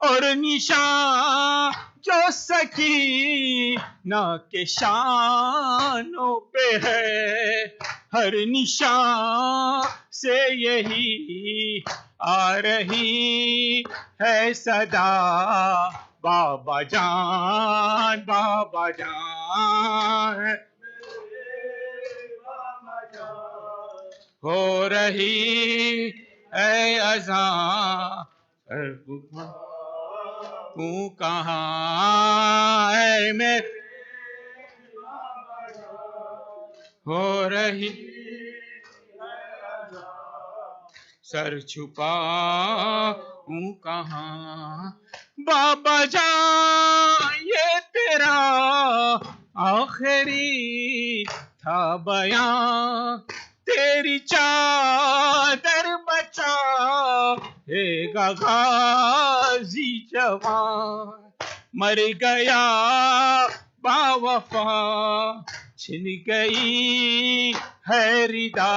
اور نشان جو سکینہ کے شانوں پہ ہے ہر نشان سے یہی آ رہی ہے صدا بابا جان ہو رہی اے اذان تو کہاں اے میں ہو رہی سر چھپا ہوں کہاں بابا جان یہ تیرا آخری تھا بیان تیری چادر بچا ہے گا غازی جوان مر گیا با وفا چھن گئی ہے ردا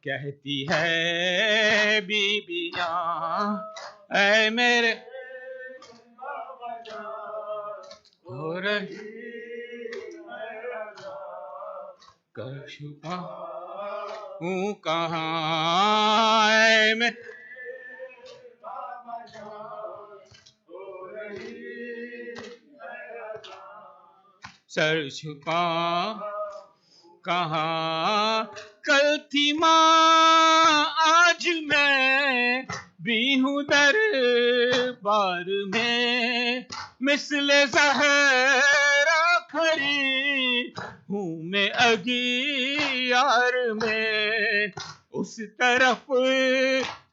کہتی ہے بیبیاں اے میرے ہو رہی کر چھپا ہوں کہاں اے میں سر چھپا کہاں کل تھی ماں آج میں بھی ہوں دربار میں مثل زہرا کھڑی ہوں میں اگیار میں اس طرف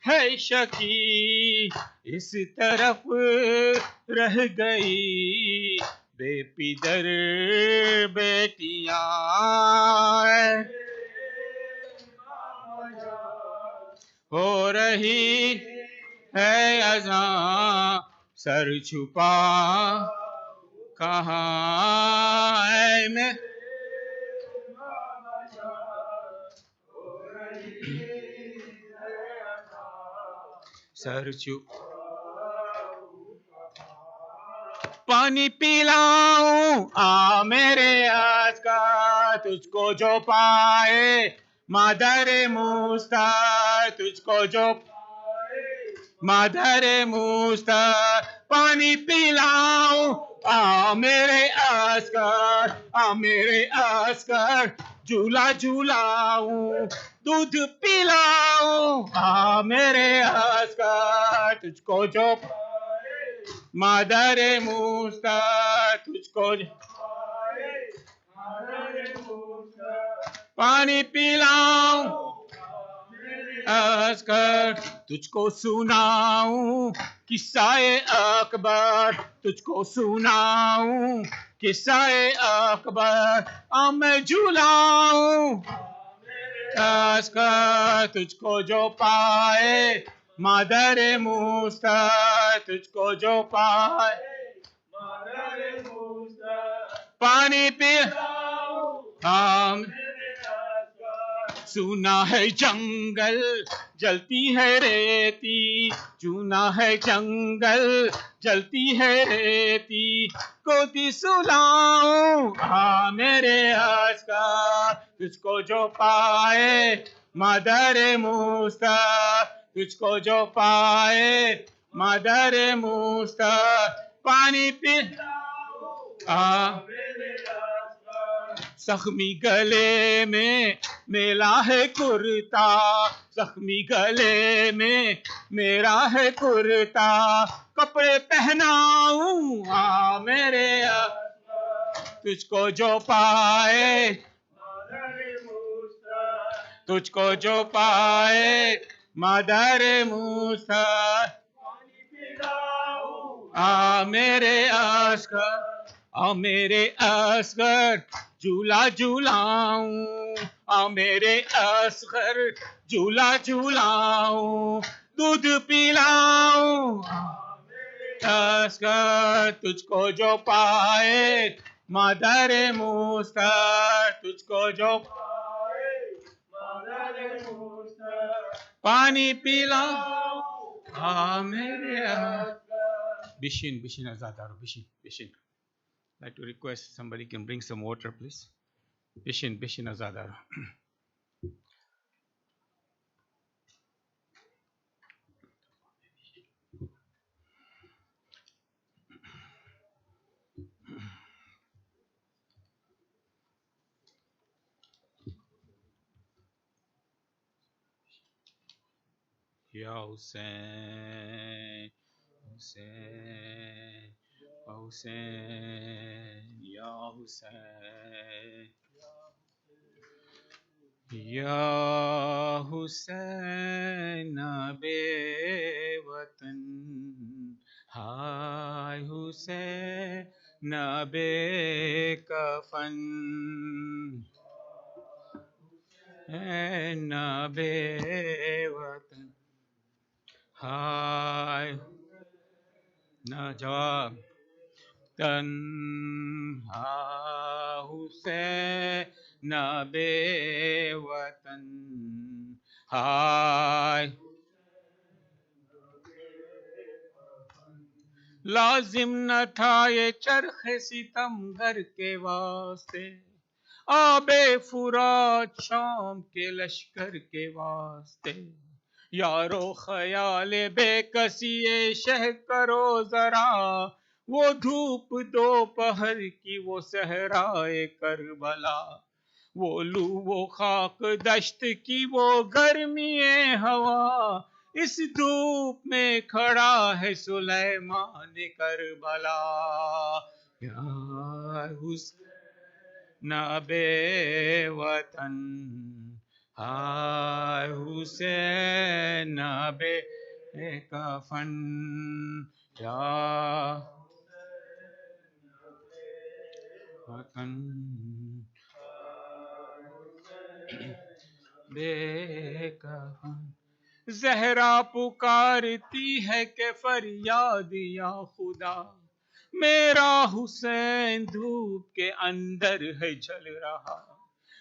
ہے شکی اس طرف رہ گئی بے پدر بیٹیاں ہو رہی ہے اذان سر چھپا کہاں ہے میں سر چھپا پانی پلاؤں آ میرے آس کا تجھ کو جو پائے مادر مستر تجھ کو جو مادر مستر پانی پلاؤں آ میرے عسکر آ میرے عسکر جھولا جھولاؤں دودھ پلاؤں آ میرے عسکر تجھ کو جو مادر موسیٰ تجھ کو پانی پلاؤں عسکر تجھ کو سناؤں قصہ اکبر تجھ کو سناؤں قصہ اکبر میں جھولاؤں عسکر تجھ کو جو پائے مادر موسیٰ تجھ کو جو پائے پانی پی سنا ہے جنگل جلتی ہے ریتی چونا ہے جنگل جلتی ہے ریتی کوتی سلاؤں میرے عسکر تجھ کو جو پائے مادر موسیٰ تجھ کو جو پائے مادر موسیٰ پانی پی زخمی گلے میں میلا ہے کرتا زخمی گلے میں میرا ہے کرتا کپڑے پہناؤں میرے تجھ کو جو پائے تجھ کو جو پائے مادر موسیٰ میرے عسکر میرے عسکر جھولا جھولاؤں میرے عسکر جھولا جھولاؤں دودھ پلاؤں عسکر تجھ کو جو پائے مادر موسیٰ تجھ کو جو پانی پلاؤں میرے Bishin Azadaro, Bishin. I'd like to request somebody can bring some water, please. Bishin Azadaro. Ya Hussein, Hussein, Hussein, Ya Hussein, Ya Hussein, Nabe Watan, Hai Hussein, Nabe Kafan, Nabe Watan, Hai Na jawab تنہا حسین نبے وطن ہائے لازم نہ تھا یہ چرخ ستم گر کے واسطے آب فرات شام کے لشکر کے واسطے یارو خیال بے کسی شہ کرو ذرا وہ دھوپ دوپہر کی وہ صحرائے کربلا وہ لو وہ خاک دشت کی وہ گرمی ہوا اس دھوپ میں کھڑا ہے سلیمان کربلا یا حسین بے وطن ہائے حسین بے کفن یا وطن بے کفن زہرا پکارتی ہے کہ فریاد یا خدا میرا حسین دھوپ کے اندر ہے جل رہا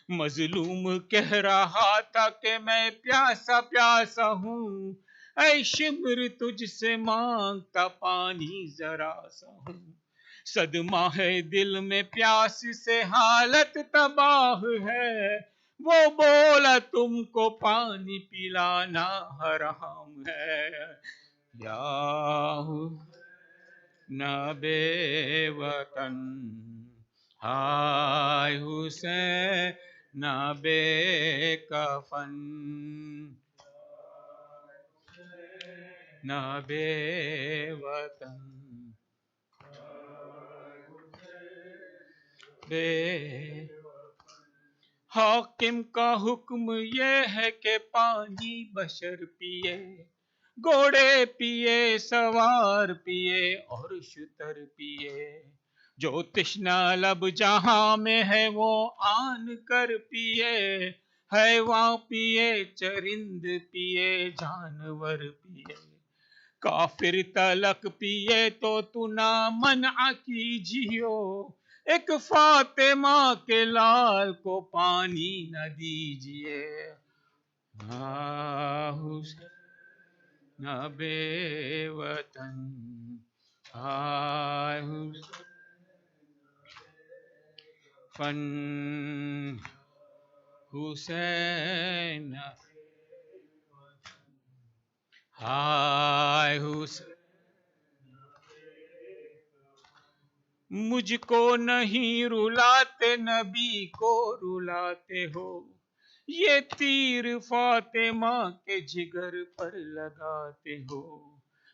مظلوم کہہ رہا تھا کہ میں پیاسا پیاسا ہوں اے شمر تجھ سے مانگتا پانی ذرا سا ہوں صدمہ ہے دل میں پیاس سے حالت تباہ ہے وہ بولا تم کو پانی پلانا حرام ہے یا نبے وطن ہائے حسین نہ بے کفن نہ بے وطن بے حاکم کا حکم یہ ہے کہ پانی بشر پیے گھوڑے پیے سوار پیے اور شتر پیے جو تشنا لب جہاں میں ہے وہ آن کر پیے حیواں پیے چرند پیے جانور پیے کافر تلک پیے تو نہ منع کیجیو ایک فاطمہ کے لال کو پانی نہ دیجیے نہ بے وطن ہائے فن حسین ہائے حسین مجھ کو نہیں رلاتے نبی کو رلاتے ہو یہ تیر فاطمہ کے جگر پر لگاتے ہو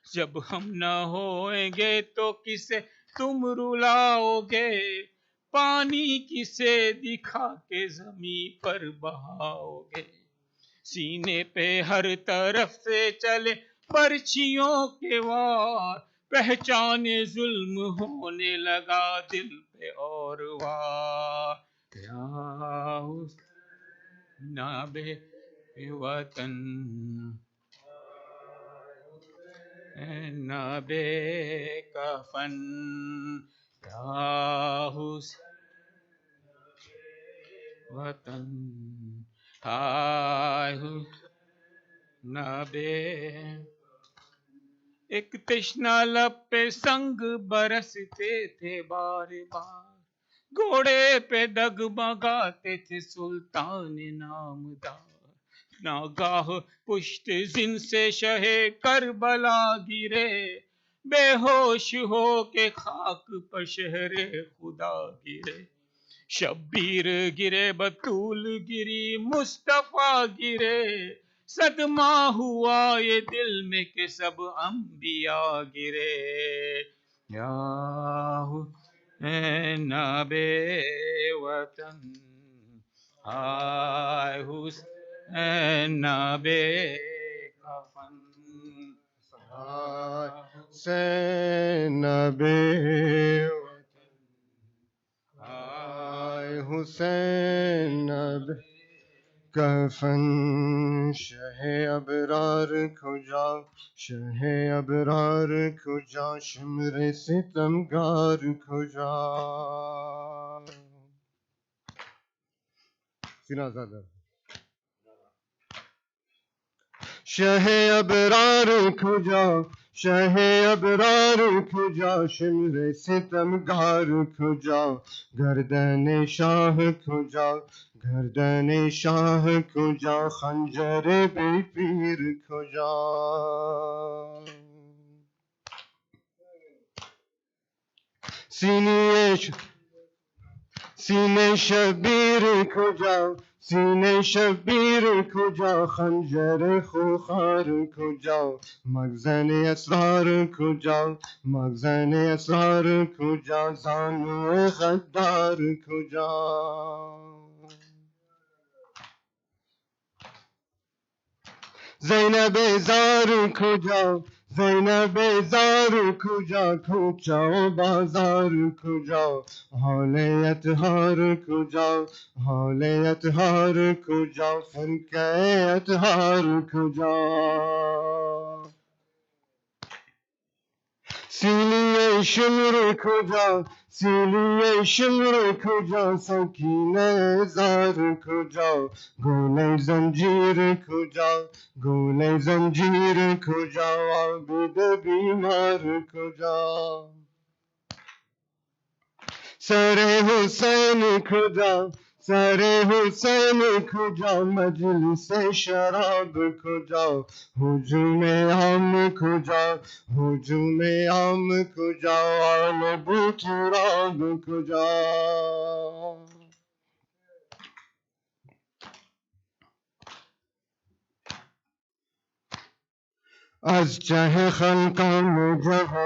جب ہم نہ ہوئیں گے تو کسے تم رلاؤ گے پانی کسے دکھا کے زمین پر بہاؤ گے سینے پہ ہر طرف سے چلے پرچیوں کے وار پہچانے ظلم ہونے لگا دل پہ اور وار یا نہ بے وطن نہ بے کفن یا حسین وطن ہائے نہ بے ایک تشنا لب پہ سنگ برستے تھے بار بار گھوڑے پہ ڈگمگاتے تھے سلطان نامدار ناگاہ پشت زن سے شہ کربلا گرے بے ہوش ہو کے خاک پر شہر خدا گرے شبیر گرے بطول گری مصطفیٰ گرے صدمہ ہوا یہ دل میں کہ سب انبیاء گرے یا حسین بے وطن ہائے حسین بے کفن حسین بے حسین بے کفن شہ ابرار کھجا شہ ابرار کھجا شمر ستمگار کھجا سینا زیادہ شہ ابرار کھجا شہ ابرار کھجا شمر ستمگار کھجا گردن شاہ کھجا گردن شاہ کھجا خنجر بے پیر کھجا سینے شبیر کھجا سینے شبیر کھجا خنجر خوخار کھجا مخزن اسرار کھجا مخزن اسرار کھجا زانو غدار کھجا زینب زار کھجا زینب زار کھجا کھوچا بازار کھجا حال اطہار کھجا حال اطہار کھجا فرقہ اطہار کھجا سیلیے شمر کھجا سیلیے شمر کھجا سکینہ زار کھجا گولے زنجیر کھجا گولے زنجیر کھجا عابد بیمار کھجا سر حسین کھجا سر حسین کھجا مجلس شراب کھجا ہجوم عام کھجا ہجوم عام کھجا آل بو تراب کھجا از ته خلقان جه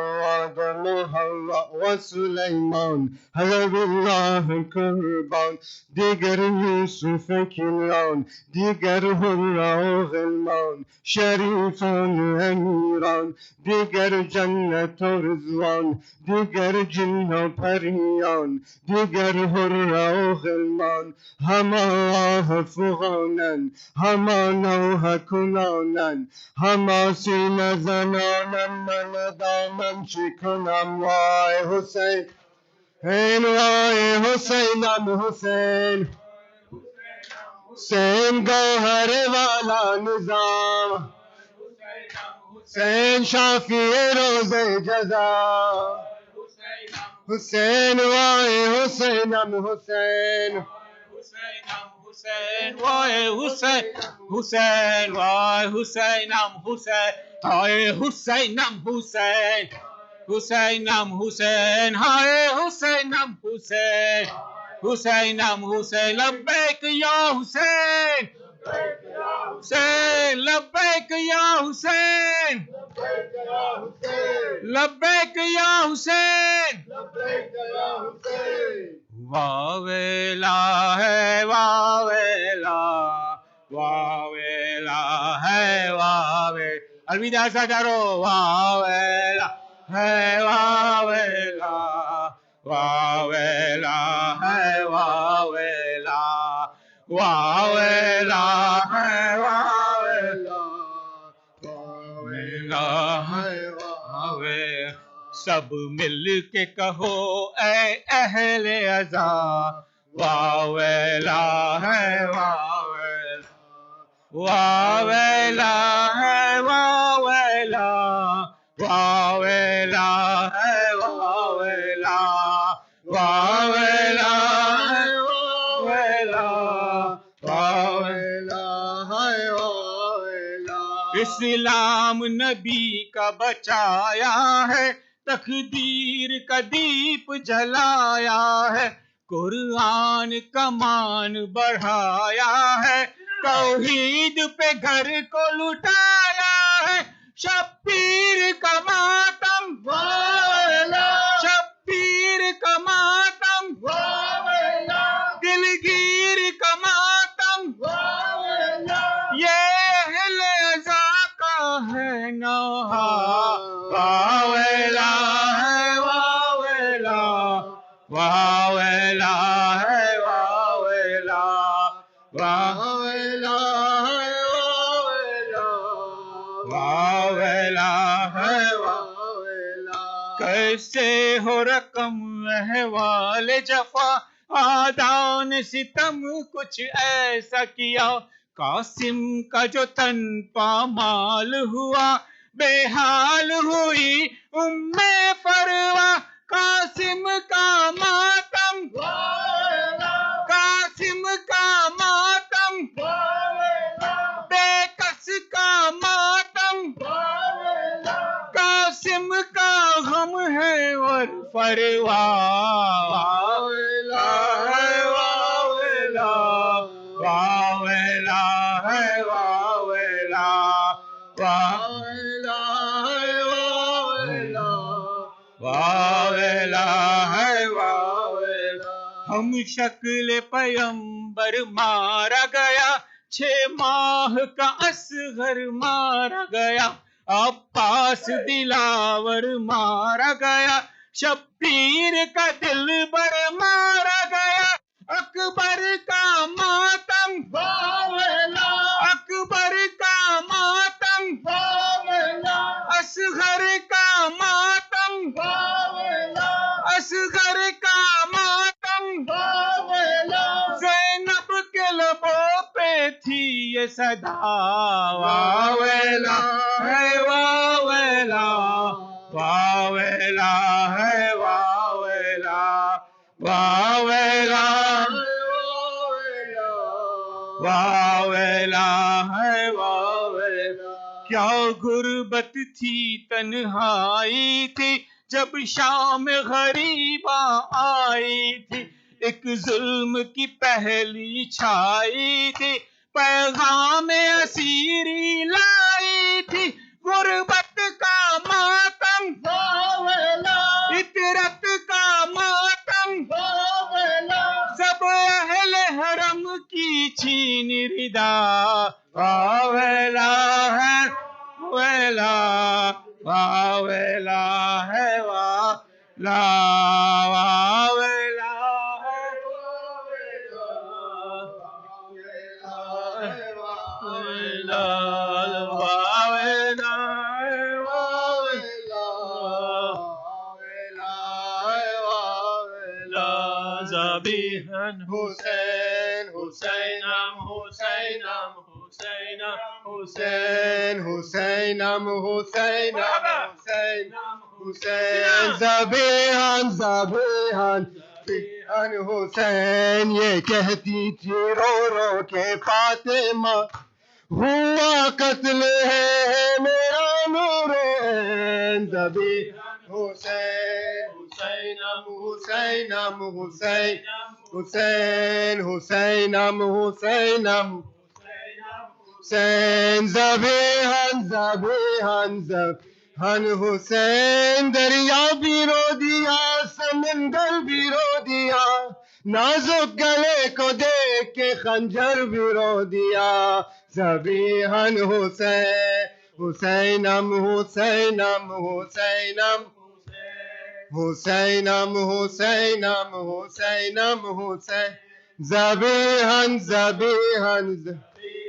آدم و حوا و سلیمان حلب الله قربان دیگر یوسف کنعان دیگر حرا و غلمان شریفان و امیران دیگر جنت و رضوان دیگر جن و پریان دیگر حرا و غلمان هما فغانن هما نوح کنانن هما سینه زنانم من دامن شکنم وای حسین این وای حسینم حسین حسین گوهر والا نظام حسین شافی روز جزا حسین وای حسینم حسین Hussein, why Hussein, Hussein, why Hussein, Hussein, hi Hussein, Hussein, Hussein, Hussein, hi Hussein, Hussein, Hussein, Hussein, labbaik ya Hussein, Hussein, labbaik ya Hussein, labbaik ya Hussein, واویلا ہے واویلا واویلا ہے واوے الوداع سجارو واویلا ہے واویلا واویلا ہے واویلا واویلا ہے واویلا واویلا ہے واویلا سب مل کے کہو اے اہل عزا واویلا ہے واویلا واویلا ہے واویلا واویلا ہے واویلا واویلا ہے واویلا واویلا ہے واویلا اسلام نبی کا بچایا ہے تقدیر کا دیپ جلایا ہے قرآن کا مان بڑھایا ہے توحید پہ گھر کو لٹایا ہے شبیر کا ماتم واویلا شبیر کا ماتم واویلا دلگیر کا ماتم واویلا یہ اہل عزا کا ہے نوحہ واویلا ہے واویلا واویلا ہے واویلا واویلا ہے واویلا واویلا ہے واویلا کیسے ہو رقم احوال جفا آدان ستم کچھ ایسا کیا قاسم کا جو تن پامال ہوا بے حال ہوئی فروا قاسم کا ماتم قاسم کا ماتم بے کس کا ماتم قاسم کا غم ہے اور فروا واویلا ہے واویلا واویلا ہے واویلا واویلا ہے واویلا واویلا ہے واویلا ہم شکل پیمبر مارا گیا 6 ماہ کا اصغر مارا گیا عباس دلاور مارا گیا شبیر کا دل بر مارا گیا اکبر کا ماتم واویلا اکبر کا ماتم واویلا اصغر کا ماتم واویلا اصغر کا ماتم واویلا زینب کے لبوں پہ تھی یہ صدا واویلا ہے واویلا واویلا ہے واویلا واویلا واویلا ہے واویلا کیا غربت تھی تنہائی تھی جب شام غریباں آئی تھی ایک ظلم کی پہلی چھائی تھی پیغام اسیری لائی تھی غربت کا ماتم اطرت کا ماتم سب اہل حرم کی چھین ردا واویلا ہے ویلا واویلا ہے والا واویلا ہے واویلا واویلا ذبیحاً حسین حسینم حسینم حسینم حسین حسینم حسینم حسینم حسین ذبیحاً ذبیحاً حسین یہ کہتی تھی رو رو کے فاطمہ ہوا قتل ہے میرا نور عین ذبیحاً حسین حسینم حسینم حسین حسین حسینم حسینم حسین ذبیحاً ذبیحاً ذبیحاً حسین دریا بھی رو دیا سمندر بھی رو دیا نازک گلے کو دیکھ کے خنجر بھی رو دیا ذبیحاً حسین حسینم حسینم حسینم حسینم حسینم حسینم حسین ذبیحاً ذبیحاً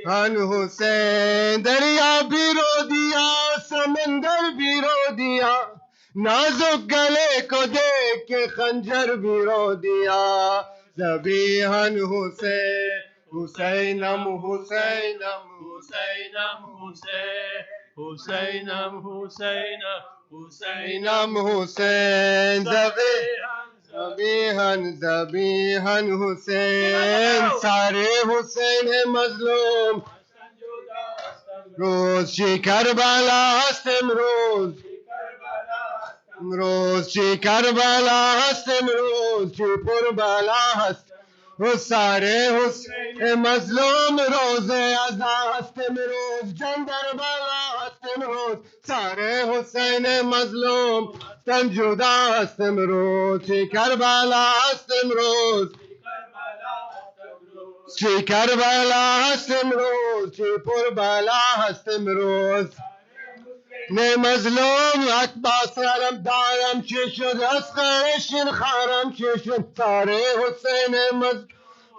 ذبیحاً حسین دریا بھی رو دیا سمندر بھی رو دیا نازک گلے کو دیکھ کے خنجر بھی رو دیا ذبیحاً حسین حسینم حسینم حسینم حسین حسینم حسینم حسینم حسین ذبیحاً ذبیحاً حسین سارے حسین مظلوم روز چی کربلا هست امروز امروز چی کربلا هست امروز چی پربلا هست و سارے حسین مظلوم روز عزا هست امروز جنگ در بالا هست امروز سارے حسین مظلوم تن جدا هست امروز چی کربلا هست امروز چی کربلا هست امروز چی پربلا هست امروز نه مظلوم اکبر سرم دارم چی شد از خرشین خارم چی شد سارے حسین مظلوم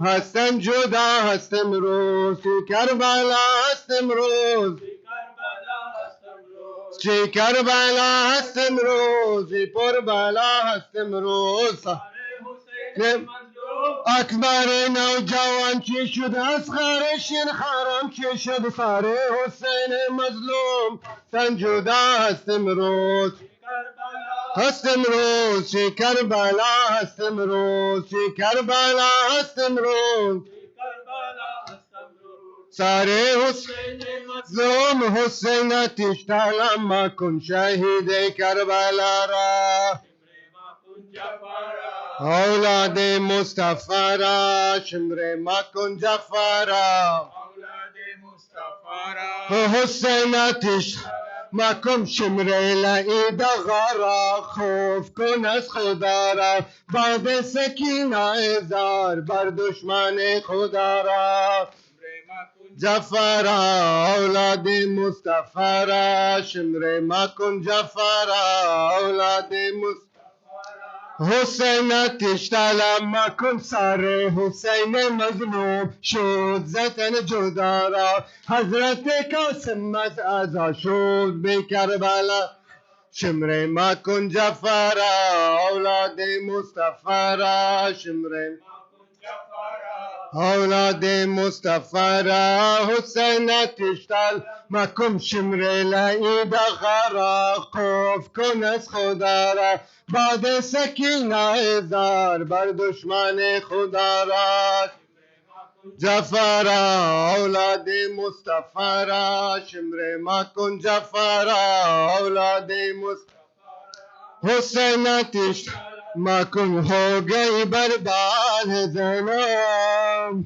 هستن جدا هست امروز چی کربلا هست امروز چی کربلا هست امروز چی پربلا هست امروز اکبر نوجوان چی شد از خرشین خارم چی شد سارے حسین مظلوم تن جدا هست امروز هست امروز چی کربلا هست امروز چی کربلا هست امروز سارے حسین مظلوم حسین تشتغل ما کن شهید کربلا را اولاد مصطفی را شمر ما کن جعفر را حسین تشتغل مکم شمر لعید غارا خوف کن از خدا را بعد سکینه ازار بر دشمن خدا را جعفر اولاد مصطفی را شمر مکن جعفر اولاد مصطفی حسین تشتغل مکن سر حسین مظلوم شد زتن جدا را حضرت قاسم عزا شد به کربلا شمر مکن جعفر اولاد مصطفی را شمر اولاد مصطفی را حسین تشتغل مکن شمر لعید غرا خوف کن از خدا را بعد سکینه ازار بر دشمن خدا را جعفر اولاد مصطفی را شمر مکن جعفر اولاد مصطفی حسین تشتغل مکن ہو گئی برباد زینب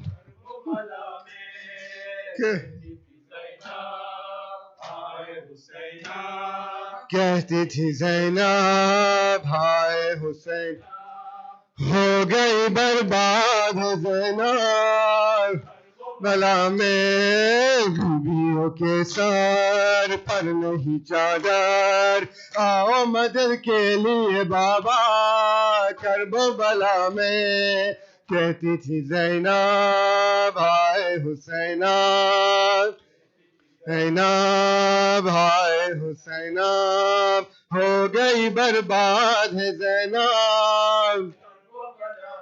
کہتی تھی زینب ہائے حسین ہو گئی برباد ہے زینب بلا میں بیویوں کے سر پر نہیں چادر آؤ مدد کے لیے بابا کرب و بلا میں کہتی تھی زینب ہائے حسینہ زینب ہائے حسینہ ہو گئی برباد ہے زینب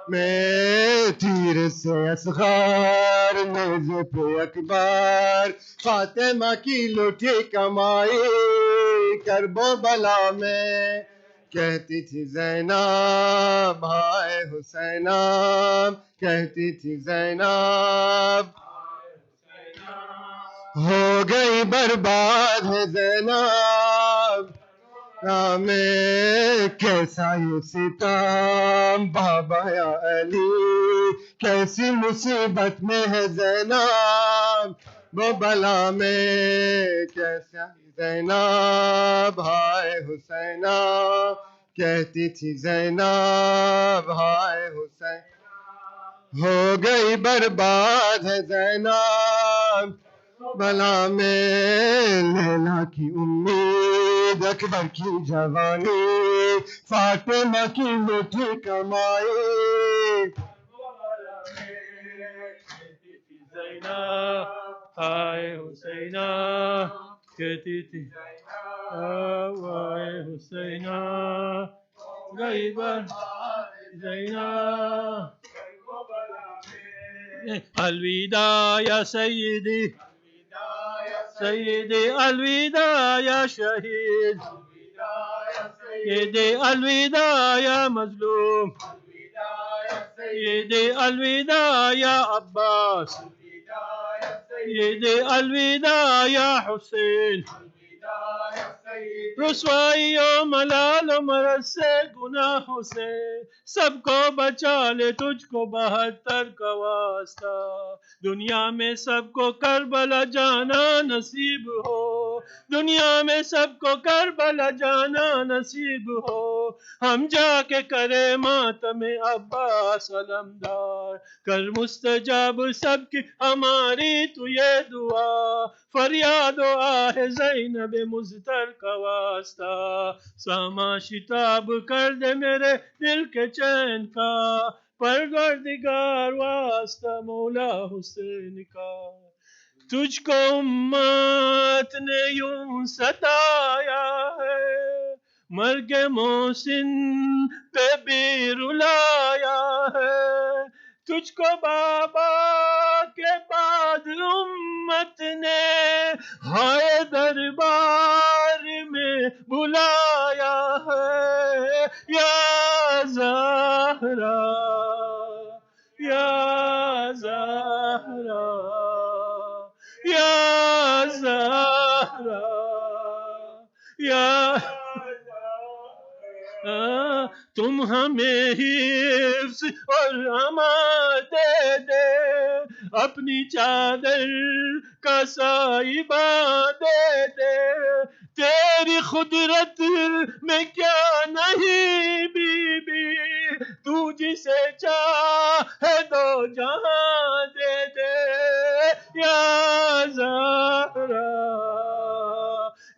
میں تیر سے اصغر نیزے پہ اکبر فاطمہ کی لوٹی کمائی کرب و بلا میں کہتی تھی زینب ہائے حسینہ کہتی تھی زینب ہو گئی برباد ہے زینب میں کیسا یہ ستم بابا یا علی کیسی مصیبت میں ہے زینب وہ بلا میں کیسا زینب ہائے حسینہ کہتی تھی زینب ہائے حسین ہو گئی برباد ہے زینب بلا میں لیلا کی امید اکبر کی جوانی فاطمہ کی لوٹی کمائی ہائے حسینہ کہتی تھی ہائے حسینہ گئی بر زینہ الوداع یا سیدی سیدی الوداع یا شہید سیدی الوداع یا مظلوم سیدی الوداع یا عباس سیدی الوداع یا حسین رسوائی و ملال و مرض سے گناہوں سے سب کو بچا لے تجھ کو 72 کا واسطہ دنیا میں سب کو کربلا جانا نصیب ہو دنیا میں سب کو کربلا جانا نصیب ہو ہم جا کے کرے ماتم عباس علمدار کر مستجاب سب کی ہماری تو یہ دعا فریاد و آہ زینب مزتر کا واسطہ ساما شتاب کر دے میرے دل کے چین کا پروردگار واسطہ مولا حسین کا تجھ کو امت نے یوں ستایا ہے مرگ محسن پہ بھی رلایا ہے تجھ کو بابا کے بعد امت نے ہائے دربار میں بلایا ہے یا زہرا یا زہرا یا زہرا یا تم ہمیں حفظ اور امان دے دے اپنی چادر کا سائبہ دے دے تیری قدرت میں کیا نہیں بی بی تو جسے چاہے 2 جہاں دے دے یا زہرا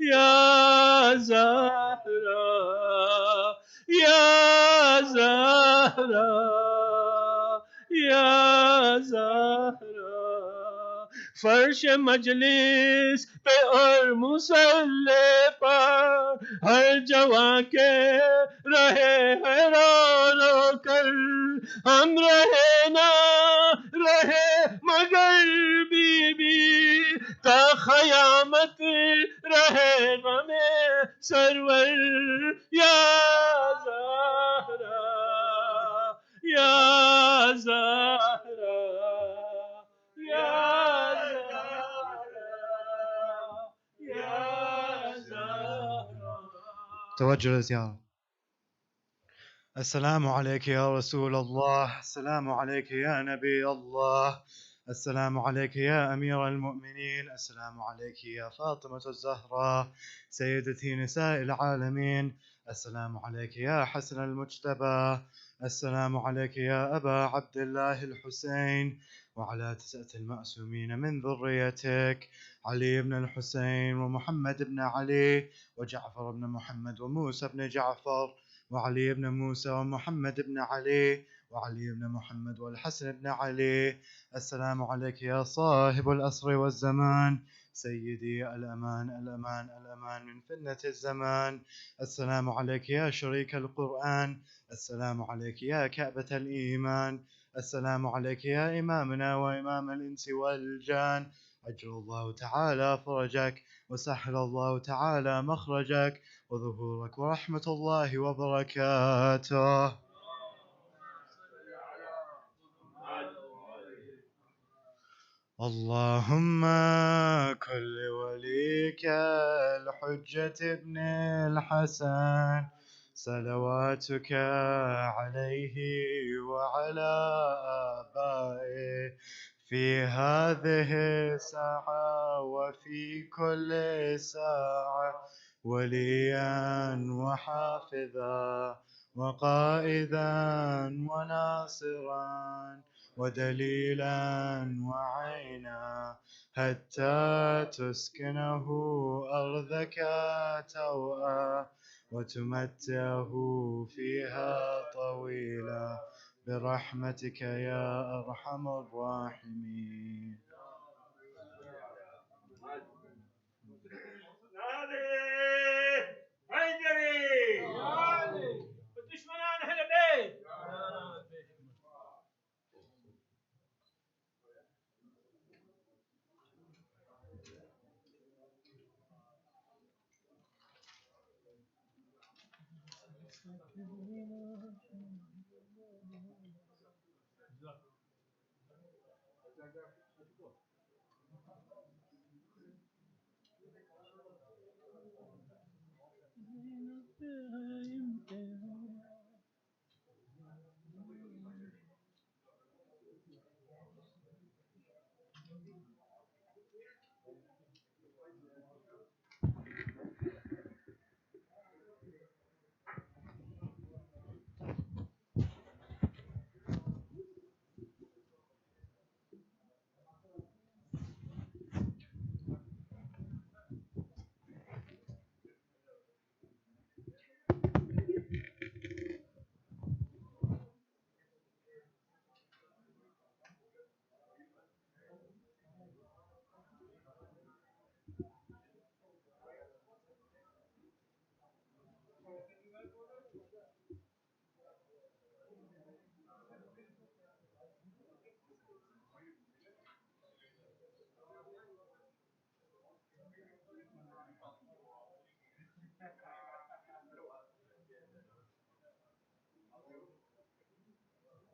یا زہرا یا زہرا یا زہرا فرش مجلس پہ اور مصلی پر ہر جوان کے رہے ہے رو رو کر ہم رہے نہ رہے مگر بی بی تا قیامت رہے غم سرور یا زہرا یا زہرا یا توجه للزيارة. السلام عليك يا رسول الله السلام عليك يا نبي الله السلام عليك يا أمير المؤمنين. السلام عليك يا فاطمة الزهراء سيدتي نساء العالمين. السلام عليك يا حسن المجتبى. السلام عليك يا أبا عبد الله الحسين، وعلى 9 المأسومين من ذريتك، علي بن الحسين ومحمد بن علي وجعفر بن محمد وموسى بن جعفر وعلي بن موسى ومحمد بن علي وعلي بن محمد والحسن بن علي. السلام عليك يا صاحب الأسر والزمان سيدي الأمان الأمان الأمان من فتنة الزمان. السلام عليك يا شريك القرآن. السلام عليك يا كعبة الإيمان. السلام عليك يا إمامنا وإمام الإنس والجان. أجل الله تعالى فرجك وسهل الله تعالى مخرجك وظهورك ورحمة الله وبركاته. اللهم كن لوليك الحجة ابن الحسن صلواتك عليه وعلى آبائه في هذه الساعة وفي كل ساعة وليا وحافظا وقائدا وناصرا ودليلا وعينا حتى تسكنه أرضك توأى وتمتعه فيها طويلا برحمتك يا أرحم الراحمين.